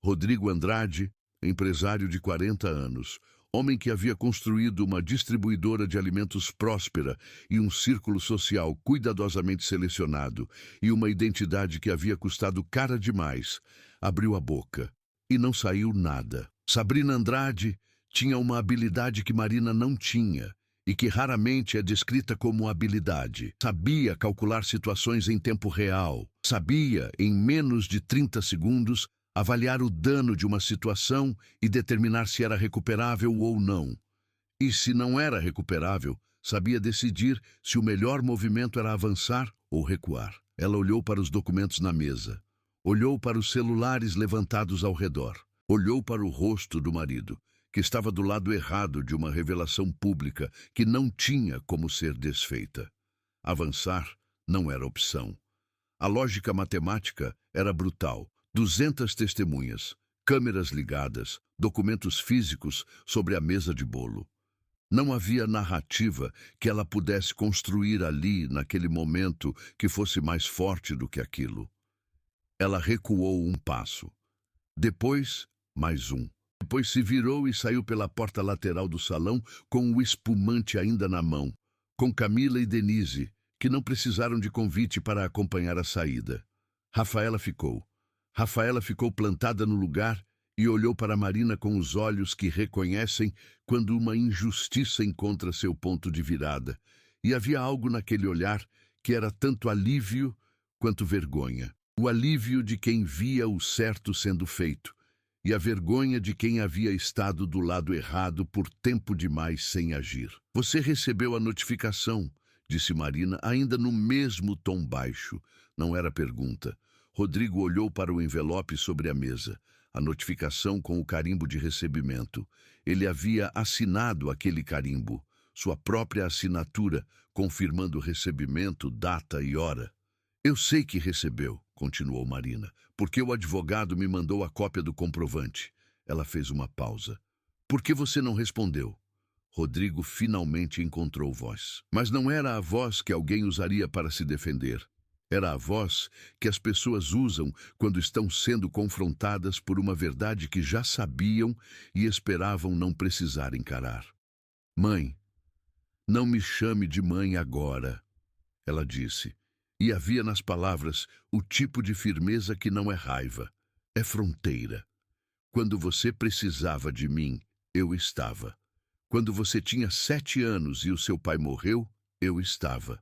Rodrigo Andrade, empresário de 40 anos, homem que havia construído uma distribuidora de alimentos próspera e um círculo social cuidadosamente selecionado e uma identidade que havia custado cara demais, abriu a boca e não saiu nada. Sabrina Andrade tinha uma habilidade que Marina não tinha e que raramente é descrita como habilidade. Sabia calcular situações em tempo real. Sabia, em menos de 30 segundos, avaliar o dano de uma situação e determinar se era recuperável ou não. E se não era recuperável, sabia decidir se o melhor movimento era avançar ou recuar. Ela olhou para os documentos na mesa. Olhou para os celulares levantados ao redor. Olhou para o rosto do marido, que estava do lado errado de uma revelação pública que não tinha como ser desfeita. Avançar não era opção. A lógica matemática era brutal. 200 testemunhas, câmeras ligadas, documentos físicos sobre a mesa de bolo. Não havia narrativa que ela pudesse construir ali, naquele momento, que fosse mais forte do que aquilo. Ela recuou um passo. Depois, mais um. Depois se virou e saiu pela porta lateral do salão com o espumante ainda na mão, com Camila e Denise, que não precisaram de convite para acompanhar a saída. Rafaela ficou plantada no lugar e olhou para Marina com os olhos que reconhecem quando uma injustiça encontra seu ponto de virada. E havia algo naquele olhar que era tanto alívio quanto vergonha. O alívio de quem via o certo sendo feito e a vergonha de quem havia estado do lado errado por tempo demais sem agir. Você recebeu a notificação, disse Marina, ainda no mesmo tom baixo. Não era pergunta. Rodrigo olhou para o envelope sobre a mesa, a notificação com o carimbo de recebimento. Ele havia assinado aquele carimbo, sua própria assinatura, confirmando o recebimento, data e hora. Eu sei que recebeu, continuou Marina, porque o advogado me mandou a cópia do comprovante. Ela fez uma pausa. Por que você não respondeu? Rodrigo finalmente encontrou voz. Mas não era a voz que alguém usaria para se defender. Era a voz que as pessoas usam quando estão sendo confrontadas por uma verdade que já sabiam e esperavam não precisar encarar. Mãe, não me chame de mãe agora, ela disse, e havia nas palavras o tipo de firmeza que não é raiva, é fronteira. Quando você precisava de mim, eu estava. Quando você tinha 7 anos e o seu pai morreu, eu estava.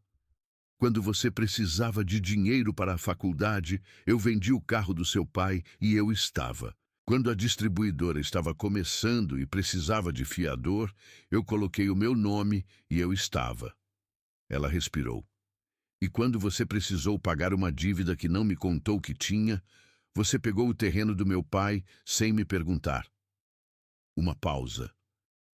Quando você precisava de dinheiro para a faculdade, eu vendi o carro do seu pai e eu estava. Quando a distribuidora estava começando e precisava de fiador, eu coloquei o meu nome e eu estava. Ela respirou. E quando você precisou pagar uma dívida que não me contou que tinha, você pegou o terreno do meu pai sem me perguntar. Uma pausa.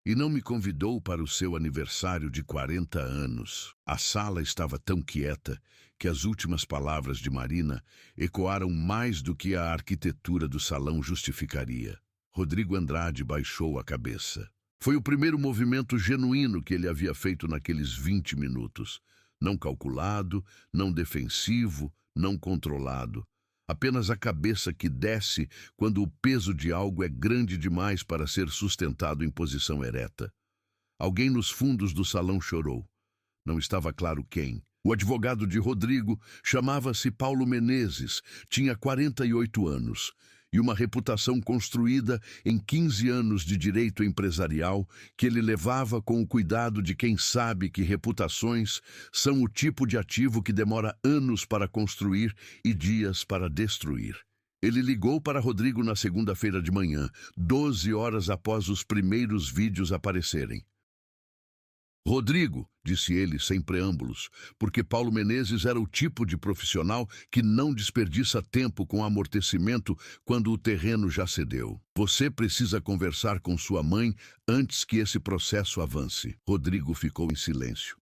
E não me convidou para o seu aniversário de 40 anos. A sala estava tão quieta que as últimas palavras de Marina ecoaram mais do que a arquitetura do salão justificaria. Rodrigo Andrade baixou a cabeça. Foi o primeiro movimento genuíno que ele havia feito naqueles 20 minutos. Não calculado, não defensivo, não controlado. Apenas a cabeça que desce quando o peso de algo é grande demais para ser sustentado em posição ereta. Alguém nos fundos do salão chorou. Não estava claro quem. O advogado de Rodrigo chamava-se Paulo Menezes, tinha 48 anos e uma reputação construída em 15 anos de direito empresarial que ele levava com o cuidado de quem sabe que reputações são o tipo de ativo que demora anos para construir e dias para destruir. Ele ligou para Rodrigo na segunda-feira de manhã, 12 horas após os primeiros vídeos aparecerem. Rodrigo, disse ele sem preâmbulos, porque Paulo Menezes era o tipo de profissional que não desperdiça tempo com amortecimento quando o terreno já cedeu. Você precisa conversar com sua mãe antes que esse processo avance. Rodrigo ficou em silêncio.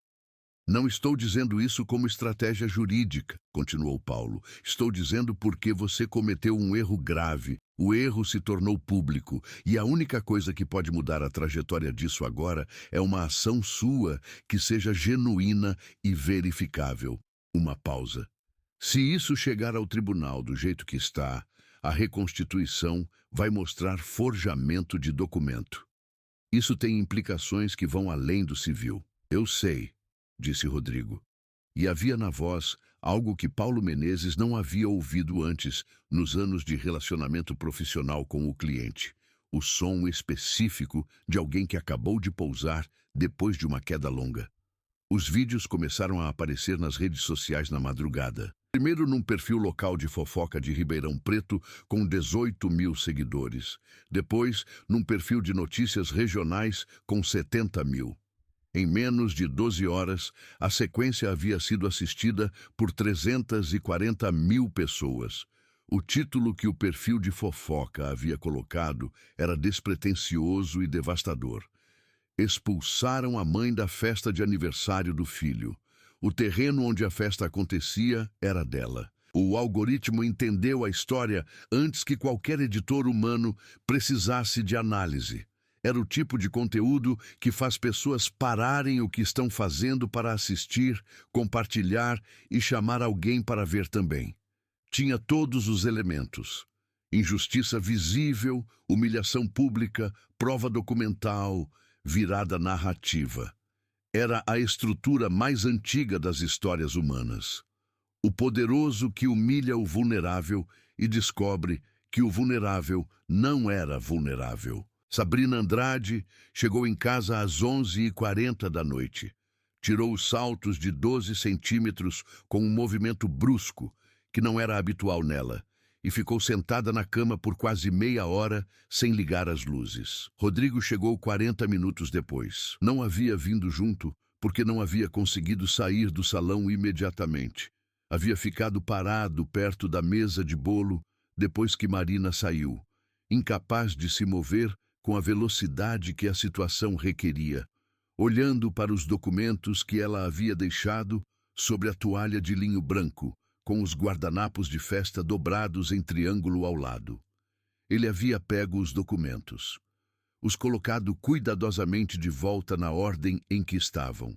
Não estou dizendo isso como estratégia jurídica, continuou Paulo. Estou dizendo porque você cometeu um erro grave. O erro se tornou público e a única coisa que pode mudar a trajetória disso agora é uma ação sua que seja genuína e verificável. Uma pausa. Se isso chegar ao tribunal do jeito que está, a reconstituição vai mostrar forjamento de documento. Isso tem implicações que vão além do civil. Eu sei, disse Rodrigo. E havia na voz algo que Paulo Menezes não havia ouvido antes nos anos de relacionamento profissional com o cliente. O som específico de alguém que acabou de pousar depois de uma queda longa. Os vídeos começaram a aparecer nas redes sociais na madrugada. Primeiro num perfil local de fofoca de Ribeirão Preto com 18 mil seguidores. Depois num perfil de notícias regionais com 70 mil. Em menos de 12 horas, a sequência havia sido assistida por 340 mil pessoas. O título que o perfil de fofoca havia colocado era despretensioso e devastador. Expulsaram a mãe da festa de aniversário do filho. O terreno onde a festa acontecia era dela. O algoritmo entendeu a história antes que qualquer editor humano precisasse de análise. Era o tipo de conteúdo que faz pessoas pararem o que estão fazendo para assistir, compartilhar e chamar alguém para ver também. Tinha todos os elementos. Injustiça visível, humilhação pública, prova documental, virada narrativa. Era a estrutura mais antiga das histórias humanas. O poderoso que humilha o vulnerável e descobre que o vulnerável não era vulnerável. Sabrina Andrade chegou em casa às 11h40 da noite. Tirou os saltos de 12 centímetros com um movimento brusco, que não era habitual nela, e ficou sentada na cama por quase meia hora sem ligar as luzes. Rodrigo chegou 40 minutos depois. Não havia vindo junto, porque não havia conseguido sair do salão imediatamente. Havia ficado parado perto da mesa de bolo depois que Marina saiu, incapaz de se mover com a velocidade que a situação requeria, olhando para os documentos que ela havia deixado sobre a toalha de linho branco, com os guardanapos de festa dobrados em triângulo ao lado. Ele havia pego os documentos, os colocado cuidadosamente de volta na ordem em que estavam,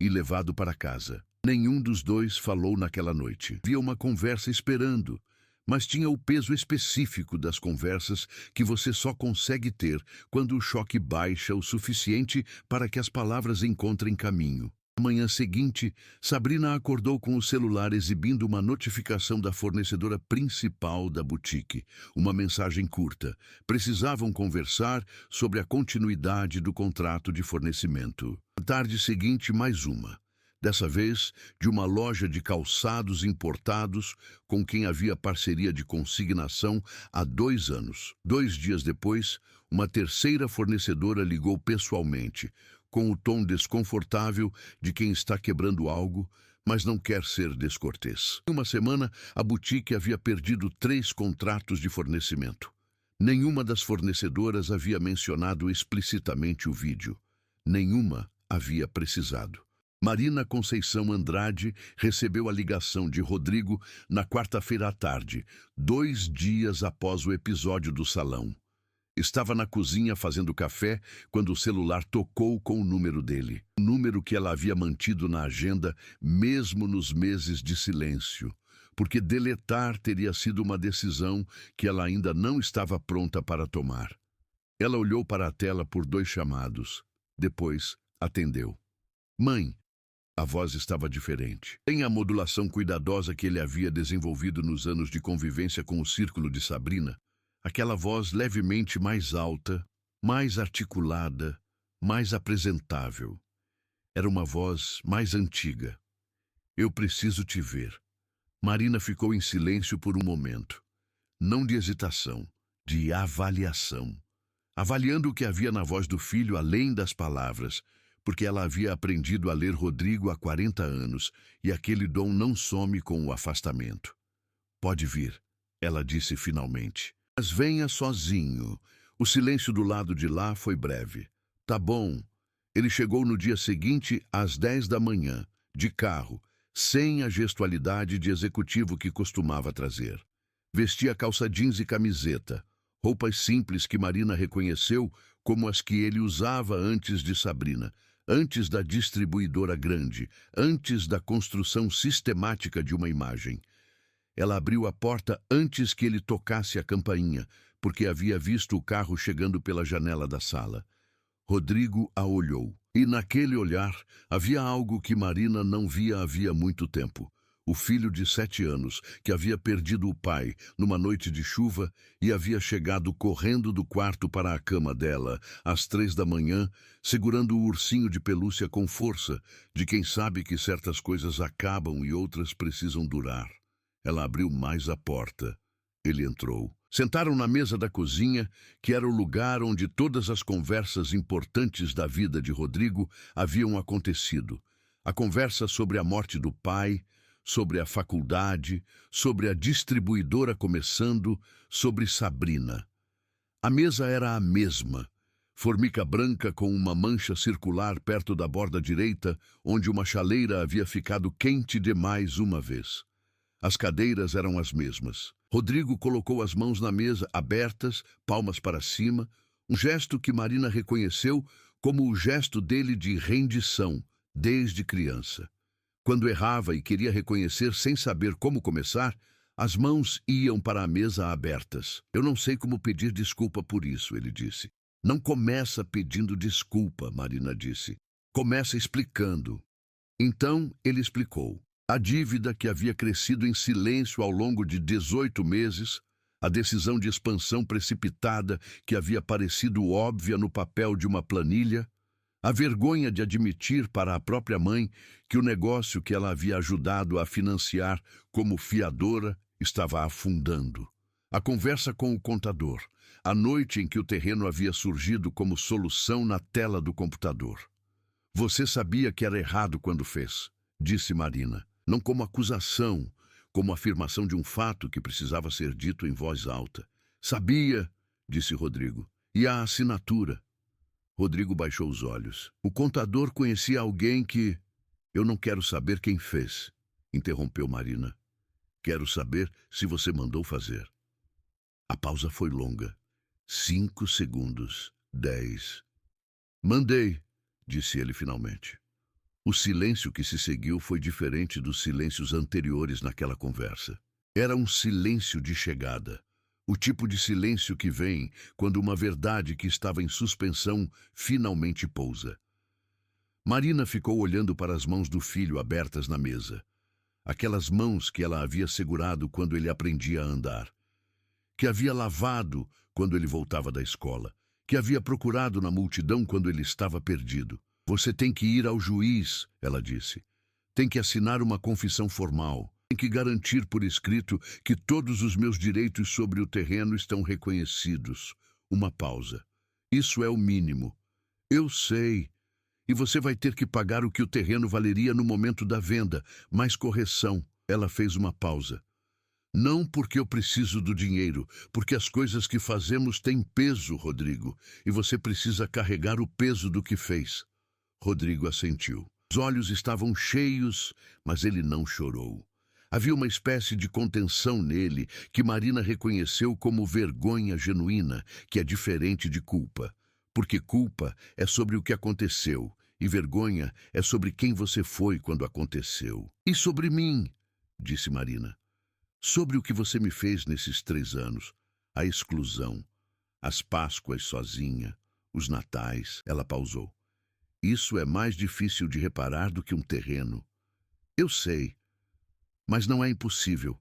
e levado para casa. Nenhum dos dois falou naquela noite. Havia uma conversa esperando, mas tinha o peso específico das conversas que você só consegue ter quando o choque baixa o suficiente para que as palavras encontrem caminho. Na manhã seguinte, Sabrina acordou com o celular exibindo uma notificação da fornecedora principal da boutique. Uma mensagem curta. Precisavam conversar sobre a continuidade do contrato de fornecimento. Na tarde seguinte, mais uma. Dessa vez, de uma loja de calçados importados com quem havia parceria de consignação há 2 anos. 2 dias depois, uma terceira fornecedora ligou pessoalmente, com o tom desconfortável de quem está quebrando algo, mas não quer ser descortês. Em uma semana, a boutique havia perdido 3 contratos de fornecimento. Nenhuma das fornecedoras havia mencionado explicitamente o vídeo. Nenhuma havia precisado. Marina Conceição Andrade recebeu a ligação de Rodrigo na quarta-feira à tarde, 2 dias após o episódio do salão. Estava na cozinha fazendo café quando o celular tocou com o número dele. O número que ela havia mantido na agenda mesmo nos meses de silêncio, porque deletar teria sido uma decisão que ela ainda não estava pronta para tomar. Ela olhou para a tela por 2 chamados. Depois, atendeu. Mãe. A voz estava diferente. Sem a modulação cuidadosa que ele havia desenvolvido nos anos de convivência com o círculo de Sabrina, aquela voz levemente mais alta, mais articulada, mais apresentável. Era uma voz mais antiga. Eu preciso te ver. Marina ficou em silêncio por um momento. Não de hesitação, de avaliação. Avaliando o que havia na voz do filho além das palavras, porque ela havia aprendido a ler Rodrigo há 40 anos e aquele dom não some com o afastamento. Pode vir, ela disse finalmente. Mas venha sozinho. O silêncio do lado de lá foi breve. Tá bom. Ele chegou no dia seguinte às 10 da manhã, de carro, sem a gestualidade de executivo que costumava trazer. Vestia calça jeans e camiseta, roupas simples que Marina reconheceu como as que ele usava antes de Sabrina, antes da distribuidora grande, antes da construção sistemática de uma imagem. Ela abriu a porta antes que ele tocasse a campainha, porque havia visto o carro chegando pela janela da sala. Rodrigo a olhou, e naquele olhar havia algo que Marina não via havia muito tempo. O filho de 7 anos, que havia perdido o pai numa noite de chuva e havia chegado correndo do quarto para a cama dela, às 3 da manhã, segurando o ursinho de pelúcia com força, de quem sabe que certas coisas acabam e outras precisam durar. Ela abriu mais a porta. Ele entrou. Sentaram na mesa da cozinha, que era o lugar onde todas as conversas importantes da vida de Rodrigo haviam acontecido. A conversa sobre a morte do pai, sobre a faculdade, sobre a distribuidora começando, sobre Sabrina. A mesa era a mesma. Formica branca com uma mancha circular perto da borda direita, onde uma chaleira havia ficado quente demais uma vez. As cadeiras eram as mesmas. Rodrigo colocou as mãos na mesa, abertas, palmas para cima, um gesto que Marina reconheceu como o gesto dele de rendição, desde criança. Quando errava e queria reconhecer sem saber como começar, as mãos iam para a mesa abertas. Eu não sei como pedir desculpa por isso, ele disse. Não começa pedindo desculpa, Marina disse. Começa explicando. Então ele explicou. A dívida que havia crescido em silêncio ao longo de 18 meses, a decisão de expansão precipitada que havia parecido óbvia no papel de uma planilha, a vergonha de admitir para a própria mãe que o negócio que ela havia ajudado a financiar como fiadora estava afundando. A conversa com o contador, a noite em que o terreno havia surgido como solução na tela do computador. Você sabia que era errado quando fez, disse Marina. Não como acusação, como afirmação de um fato que precisava ser dito em voz alta. Sabia, disse Rodrigo. E a assinatura? Rodrigo baixou os olhos. O contador conhecia alguém que... Eu não quero saber quem fez, interrompeu Marina. Quero saber se você mandou fazer. A pausa foi longa. 5 segundos. 10. Mandei, disse ele finalmente. O silêncio que se seguiu foi diferente dos silêncios anteriores naquela conversa. Era um silêncio de chegada. O tipo de silêncio que vem quando uma verdade que estava em suspensão finalmente pousa. Marina ficou olhando para as mãos do filho abertas na mesa. Aquelas mãos que ela havia segurado quando ele aprendia a andar. Que havia lavado quando ele voltava da escola. Que havia procurado na multidão quando ele estava perdido. Você tem que ir ao juiz, ela disse. Tem que assinar uma confissão formal. Tem que garantir por escrito que todos os meus direitos sobre o terreno estão reconhecidos. Uma pausa. Isso é o mínimo. Eu sei. E você vai ter que pagar o que o terreno valeria no momento da venda, mais correção. Ela fez uma pausa. Não porque eu preciso do dinheiro, porque as coisas que fazemos têm peso, Rodrigo, e você precisa carregar o peso do que fez. Rodrigo assentiu. Os olhos estavam cheios, mas ele não chorou. Havia uma espécie de contenção nele que Marina reconheceu como vergonha genuína, que é diferente de culpa. Porque culpa é sobre o que aconteceu, e vergonha é sobre quem você foi quando aconteceu. E sobre mim, disse Marina. Sobre o que você me fez nesses 3 anos. A exclusão, as Páscoas sozinha, os natais. Ela pausou. Isso é mais difícil de reparar do que um terreno. Eu sei, mas não é impossível.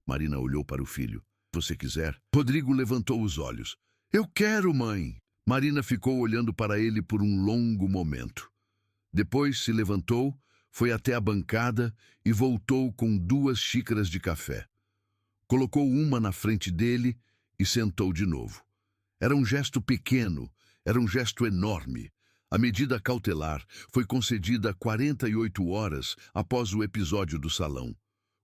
Marina olhou para o filho. você quiser. Rodrigo levantou os olhos. Eu quero, mãe. Marina ficou olhando para ele por um longo momento. Depois se levantou, foi até a bancada e voltou com 2 xícaras de café. Colocou uma na frente dele e sentou de novo. Era um gesto pequeno, era um gesto enorme. A medida cautelar foi concedida 48 horas após o episódio do salão.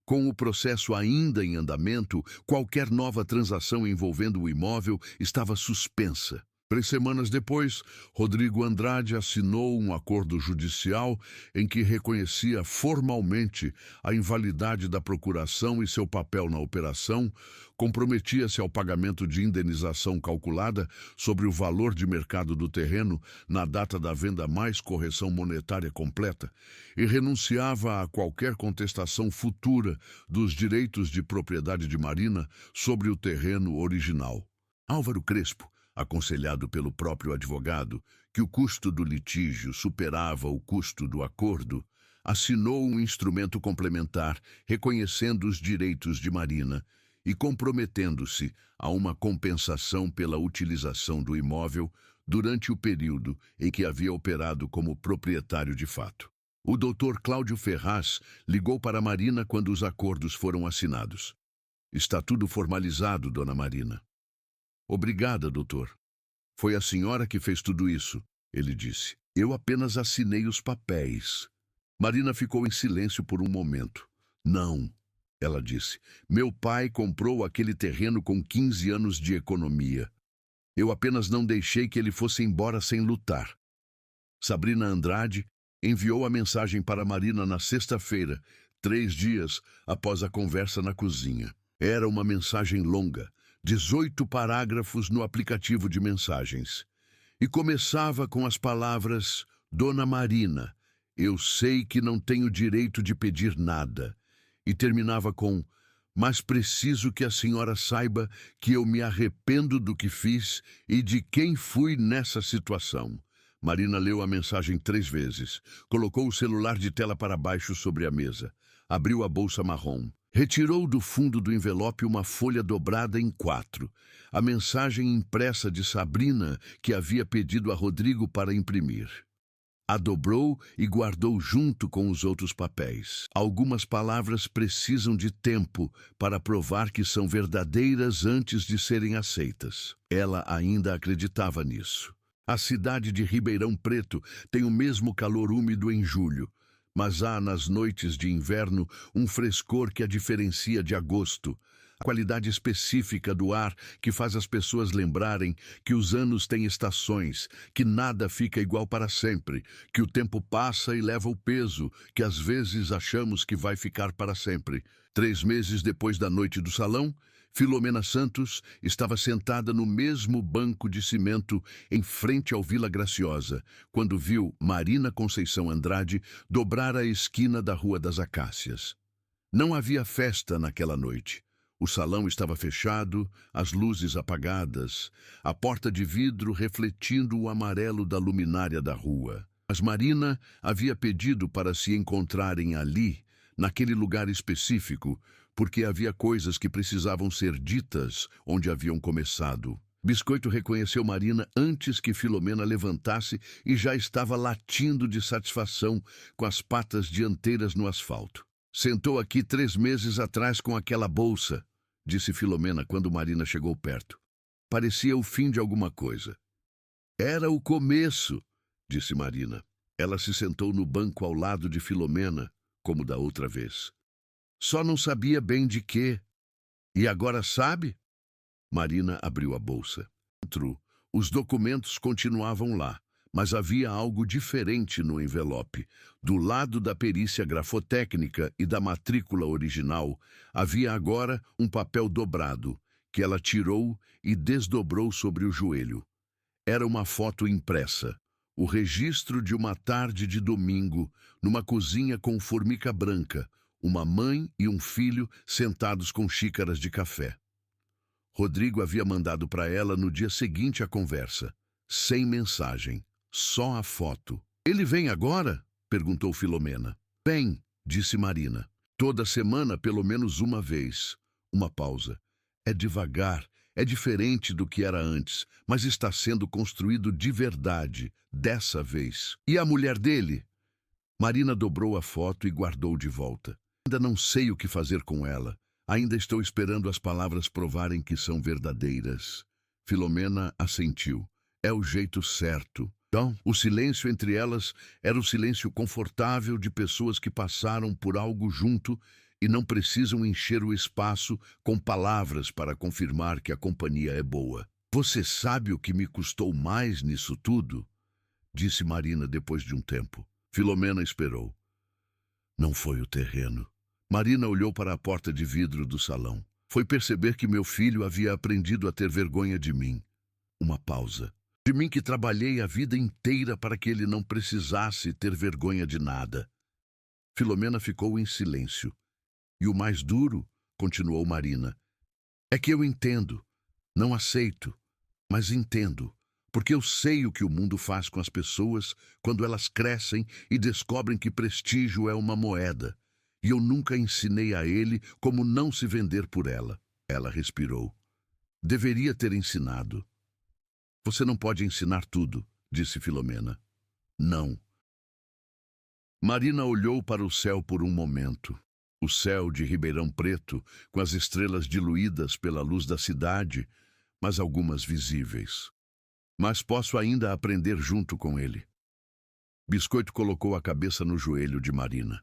Com o processo ainda em andamento, qualquer nova transação envolvendo o imóvel estava suspensa. 3 semanas depois, Rodrigo Andrade assinou um acordo judicial em que reconhecia formalmente a invalidade da procuração e seu papel na operação, comprometia-se ao pagamento de indenização calculada sobre o valor de mercado do terreno na data da venda mais correção monetária completa e renunciava a qualquer contestação futura dos direitos de propriedade de Marina sobre o terreno original. Álvaro Crespo, aconselhado pelo próprio advogado que o custo do litígio superava o custo do acordo, assinou um instrumento complementar reconhecendo os direitos de Marina e comprometendo-se a uma compensação pela utilização do imóvel durante o período em que havia operado como proprietário de fato. O doutor Cláudio Ferraz ligou para Marina quando os acordos foram assinados. Está tudo formalizado, dona Marina. Obrigada, doutor. Foi a senhora que fez tudo isso, ele disse. Eu apenas assinei os papéis. Marina ficou em silêncio por um momento. Não, ela disse. Meu pai comprou aquele terreno com 15 anos de economia. Eu apenas não deixei que ele fosse embora sem lutar. Sabrina Andrade enviou a mensagem para Marina na sexta-feira, 3 dias após a conversa na cozinha. Era uma mensagem longa, 18 parágrafos no aplicativo de mensagens. E começava com as palavras: Dona Marina, eu sei que não tenho direito de pedir nada. E terminava com: mas preciso que a senhora saiba que eu me arrependo do que fiz e de quem fui nessa situação. Marina leu a mensagem 3 vezes, colocou o celular de tela para baixo sobre a mesa, abriu a bolsa marrom. Retirou do fundo do envelope uma folha dobrada em 4, a mensagem impressa de Sabrina que havia pedido a Rodrigo para imprimir. A dobrou e guardou junto com os outros papéis. Algumas palavras precisam de tempo para provar que são verdadeiras antes de serem aceitas. Ela ainda acreditava nisso. A cidade de Ribeirão Preto tem o mesmo calor úmido em julho. Mas há nas noites de inverno um frescor que a diferencia de agosto, a qualidade específica do ar que faz as pessoas lembrarem que os anos têm estações, que nada fica igual para sempre, que o tempo passa e leva o peso, que às vezes achamos que vai ficar para sempre. 3 meses depois da noite do salão, Filomena Santos estava sentada no mesmo banco de cimento em frente ao Vila Graciosa, quando viu Marina Conceição Andrade dobrar a esquina da Rua das Acácias. Não havia festa naquela noite. O salão estava fechado, as luzes apagadas, a porta de vidro refletindo o amarelo da luminária da rua. Mas Marina havia pedido para se encontrarem ali, naquele lugar específico, porque havia coisas que precisavam ser ditas onde haviam começado. Biscoito reconheceu Marina antes que Filomena levantasse e já estava latindo de satisfação com as patas dianteiras no asfalto. Sentou aqui 3 meses atrás com aquela bolsa, disse Filomena quando Marina chegou perto. Parecia o fim de alguma coisa. Era o começo, disse Marina. Ela se sentou no banco ao lado de Filomena, como da outra vez. Só não sabia bem de quê. E agora sabe? Marina abriu a bolsa. Dentro, os documentos continuavam lá, mas havia algo diferente no envelope. Do lado da perícia grafotécnica e da matrícula original, havia agora um papel dobrado, que ela tirou e desdobrou sobre o joelho. Era uma foto impressa. O registro de uma tarde de domingo, numa cozinha com formica branca, uma mãe e um filho sentados com xícaras de café. Rodrigo havia mandado para ela no dia seguinte a conversa, sem mensagem, só a foto. Ele vem agora? Perguntou Filomena. Vem, disse Marina. Toda semana, pelo menos uma vez. Uma pausa. É devagar, é diferente do que era antes, mas está sendo construído de verdade, dessa vez. E a mulher dele? Marina dobrou a foto e guardou de volta. Ainda não sei o que fazer com ela. Ainda estou esperando as palavras provarem que são verdadeiras. Filomena assentiu. É o jeito certo. Então, o silêncio entre elas era o silêncio confortável de pessoas que passaram por algo junto e não precisam encher o espaço com palavras para confirmar que a companhia é boa. Você sabe o que me custou mais nisso tudo? Disse Marina depois de um tempo. Filomena esperou. Não foi o terreno. Marina olhou para a porta de vidro do salão. Foi perceber que meu filho havia aprendido a ter vergonha de mim. Uma pausa. De mim que trabalhei a vida inteira para que ele não precisasse ter vergonha de nada. Filomena ficou em silêncio. E o mais duro, continuou Marina, é que eu entendo, não aceito, mas entendo, porque eu sei o que o mundo faz com as pessoas quando elas crescem e descobrem que prestígio é uma moeda. E eu nunca ensinei a ele como não se vender por ela. Ela respirou. Deveria ter ensinado. Você não pode ensinar tudo, disse Filomena. Não. Marina olhou para o céu por um momento. O céu de Ribeirão Preto, com as estrelas diluídas pela luz da cidade, mas algumas visíveis. Mas posso ainda aprender junto com ele. Biscoito colocou a cabeça no joelho de Marina.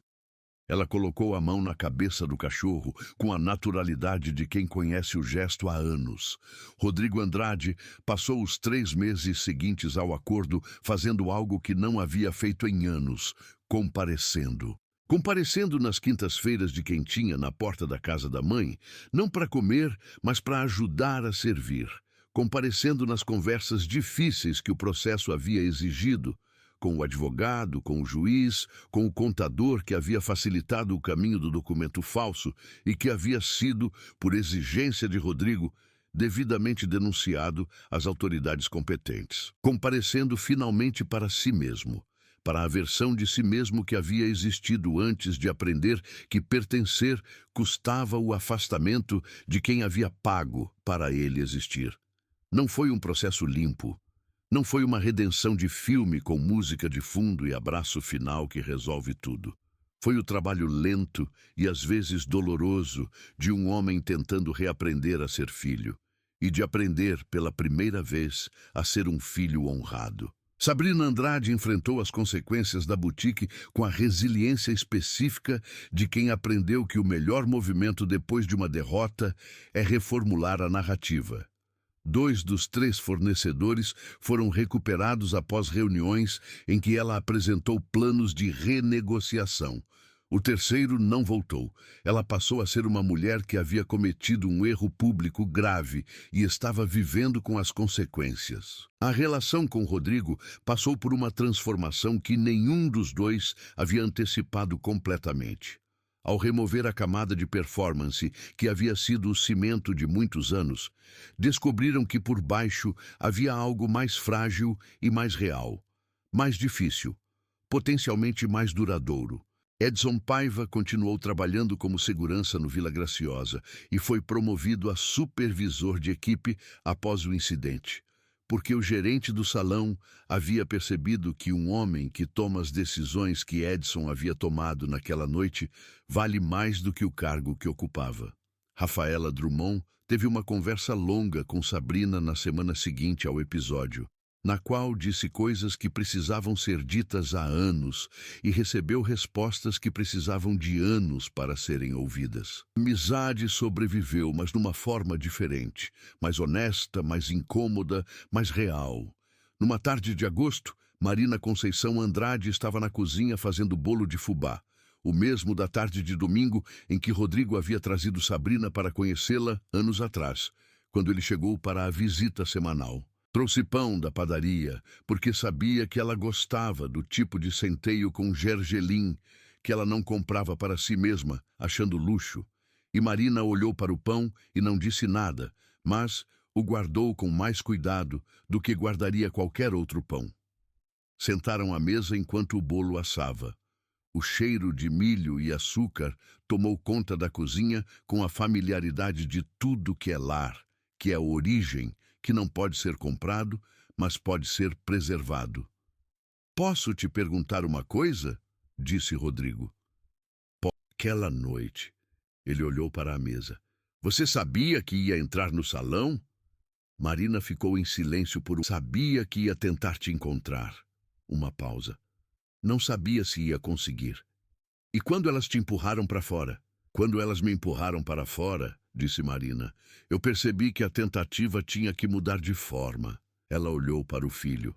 Ela colocou a mão na cabeça do cachorro com a naturalidade de quem conhece o gesto há anos. Rodrigo Andrade passou os 3 meses seguintes ao acordo fazendo algo que não havia feito em anos, comparecendo. Comparecendo nas quintas-feiras de quentinha na porta da casa da mãe, não para comer, mas para ajudar a servir. Comparecendo nas conversas difíceis que o processo havia exigido, com o advogado, com o juiz, com o contador que havia facilitado o caminho do documento falso e que havia sido, por exigência de Rodrigo, devidamente denunciado às autoridades competentes. Comparecendo finalmente para si mesmo, para a versão de si mesmo que havia existido antes de aprender que pertencer custava o afastamento de quem havia pago para ele existir. Não foi um processo limpo. Não foi uma redenção de filme com música de fundo e abraço final que resolve tudo. Foi o trabalho lento e às vezes doloroso de um homem tentando reaprender a ser filho e de aprender pela primeira vez a ser um filho honrado. Sabrina Andrade enfrentou as consequências da boutique com a resiliência específica de quem aprendeu que o melhor movimento depois de uma derrota é reformular a narrativa. 2 dos 3 fornecedores foram recuperados após reuniões em que ela apresentou planos de renegociação. O terceiro não voltou. Ela passou a ser uma mulher que havia cometido um erro público grave e estava vivendo com as consequências. A relação com Rodrigo passou por uma transformação que nenhum dos dois havia antecipado completamente. Ao remover a camada de performance que havia sido o cimento de muitos anos, descobriram que por baixo havia algo mais frágil e mais real, mais difícil, potencialmente mais duradouro. Edson Paiva continuou trabalhando como segurança no Vila Graciosa e foi promovido a supervisor de equipe após o incidente, porque o gerente do salão havia percebido que um homem que toma as decisões que Edson havia tomado naquela noite vale mais do que o cargo que ocupava. Rafaela Drummond teve uma conversa longa com Sabrina na semana seguinte ao episódio, na qual disse coisas que precisavam ser ditas há anos e recebeu respostas que precisavam de anos para serem ouvidas. A amizade sobreviveu, mas numa forma diferente, mais honesta, mais incômoda, mais real. Numa tarde de agosto, Marina Conceição Andrade estava na cozinha fazendo bolo de fubá, o mesmo da tarde de domingo em que Rodrigo havia trazido Sabrina para conhecê-la anos atrás, quando ele chegou para a visita semanal. Trouxe pão da padaria, porque sabia que ela gostava do tipo de centeio com gergelim, que ela não comprava para si mesma, achando luxo. E Marina olhou para o pão e não disse nada, mas o guardou com mais cuidado do que guardaria qualquer outro pão. Sentaram à mesa enquanto o bolo assava. O cheiro de milho e açúcar tomou conta da cozinha com a familiaridade de tudo que é lar, que é origem, que não pode ser comprado, mas pode ser preservado. "Posso te perguntar uma coisa?" disse Rodrigo. Aquela noite, ele olhou para a mesa. "Você sabia que ia entrar no salão?" Marina ficou em silêncio por Sabia que ia tentar te encontrar. Uma pausa. Não sabia se ia conseguir. "E quando elas te empurraram para fora?" "Quando elas me empurraram para fora", disse Marina, "eu percebi que a tentativa tinha que mudar de forma." Ela olhou para o filho.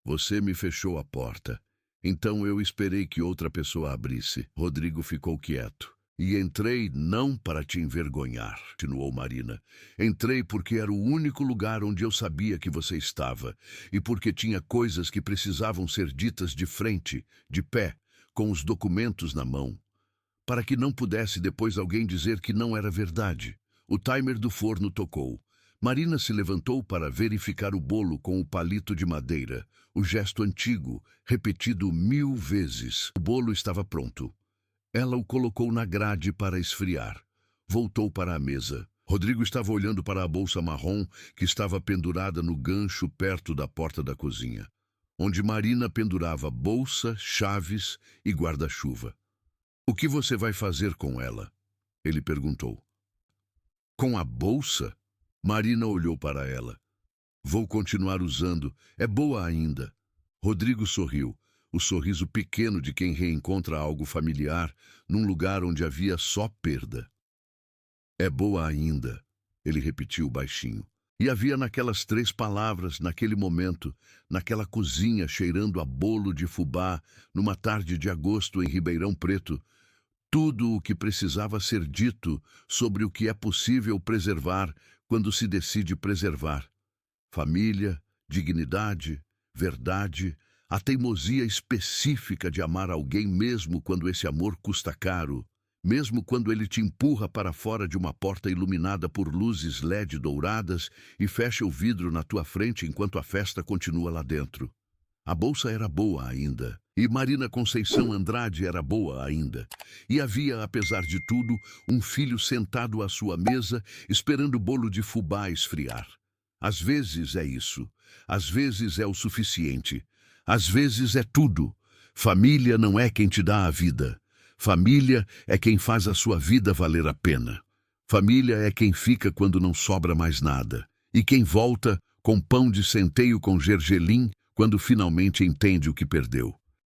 "Você me fechou a porta. Então eu esperei que outra pessoa abrisse." Rodrigo ficou quieto. "E entrei não para te envergonhar", continuou Marina. "Entrei porque era o único lugar onde eu sabia que você estava, e porque tinha coisas que precisavam ser ditas de frente, de pé, com os documentos na mão, para que não pudesse depois alguém dizer que não era verdade." O timer do forno tocou. Marina se levantou para verificar o bolo com o palito de madeira, o gesto antigo, repetido 1000 vezes. O bolo estava pronto. Ela o colocou na grade para esfriar. Voltou para a mesa. Rodrigo estava olhando para a bolsa marrom que estava pendurada no gancho perto da porta da cozinha, onde Marina pendurava bolsa, chaves e guarda-chuva. "O que você vai fazer com ela?" ele perguntou. "Com a bolsa?" Marina olhou para ela. "Vou continuar usando. É boa ainda." Rodrigo sorriu. O sorriso pequeno de quem reencontra algo familiar num lugar onde havia só perda. "É boa ainda", ele repetiu baixinho. E havia naquelas 3 palavras, naquele momento, naquela cozinha cheirando a bolo de fubá, numa tarde de agosto em Ribeirão Preto, tudo o que precisava ser dito sobre o que é possível preservar quando se decide preservar. Família, dignidade, verdade, a teimosia específica de amar alguém mesmo quando esse amor custa caro, mesmo quando ele te empurra para fora de uma porta iluminada por luzes LED douradas e fecha o vidro na tua frente enquanto a festa continua lá dentro. A bolsa era boa ainda, e Marina Conceição Andrade era boa ainda. E havia, apesar de tudo, um filho sentado à sua mesa, esperando o bolo de fubá esfriar. Às vezes é isso, às vezes é o suficiente. Às vezes é tudo. Família não é quem te dá a vida. Família é quem faz a sua vida valer a pena. Família é quem fica quando não sobra mais nada. E quem volta com pão de centeio com gergelim quando finalmente entende o que perdeu.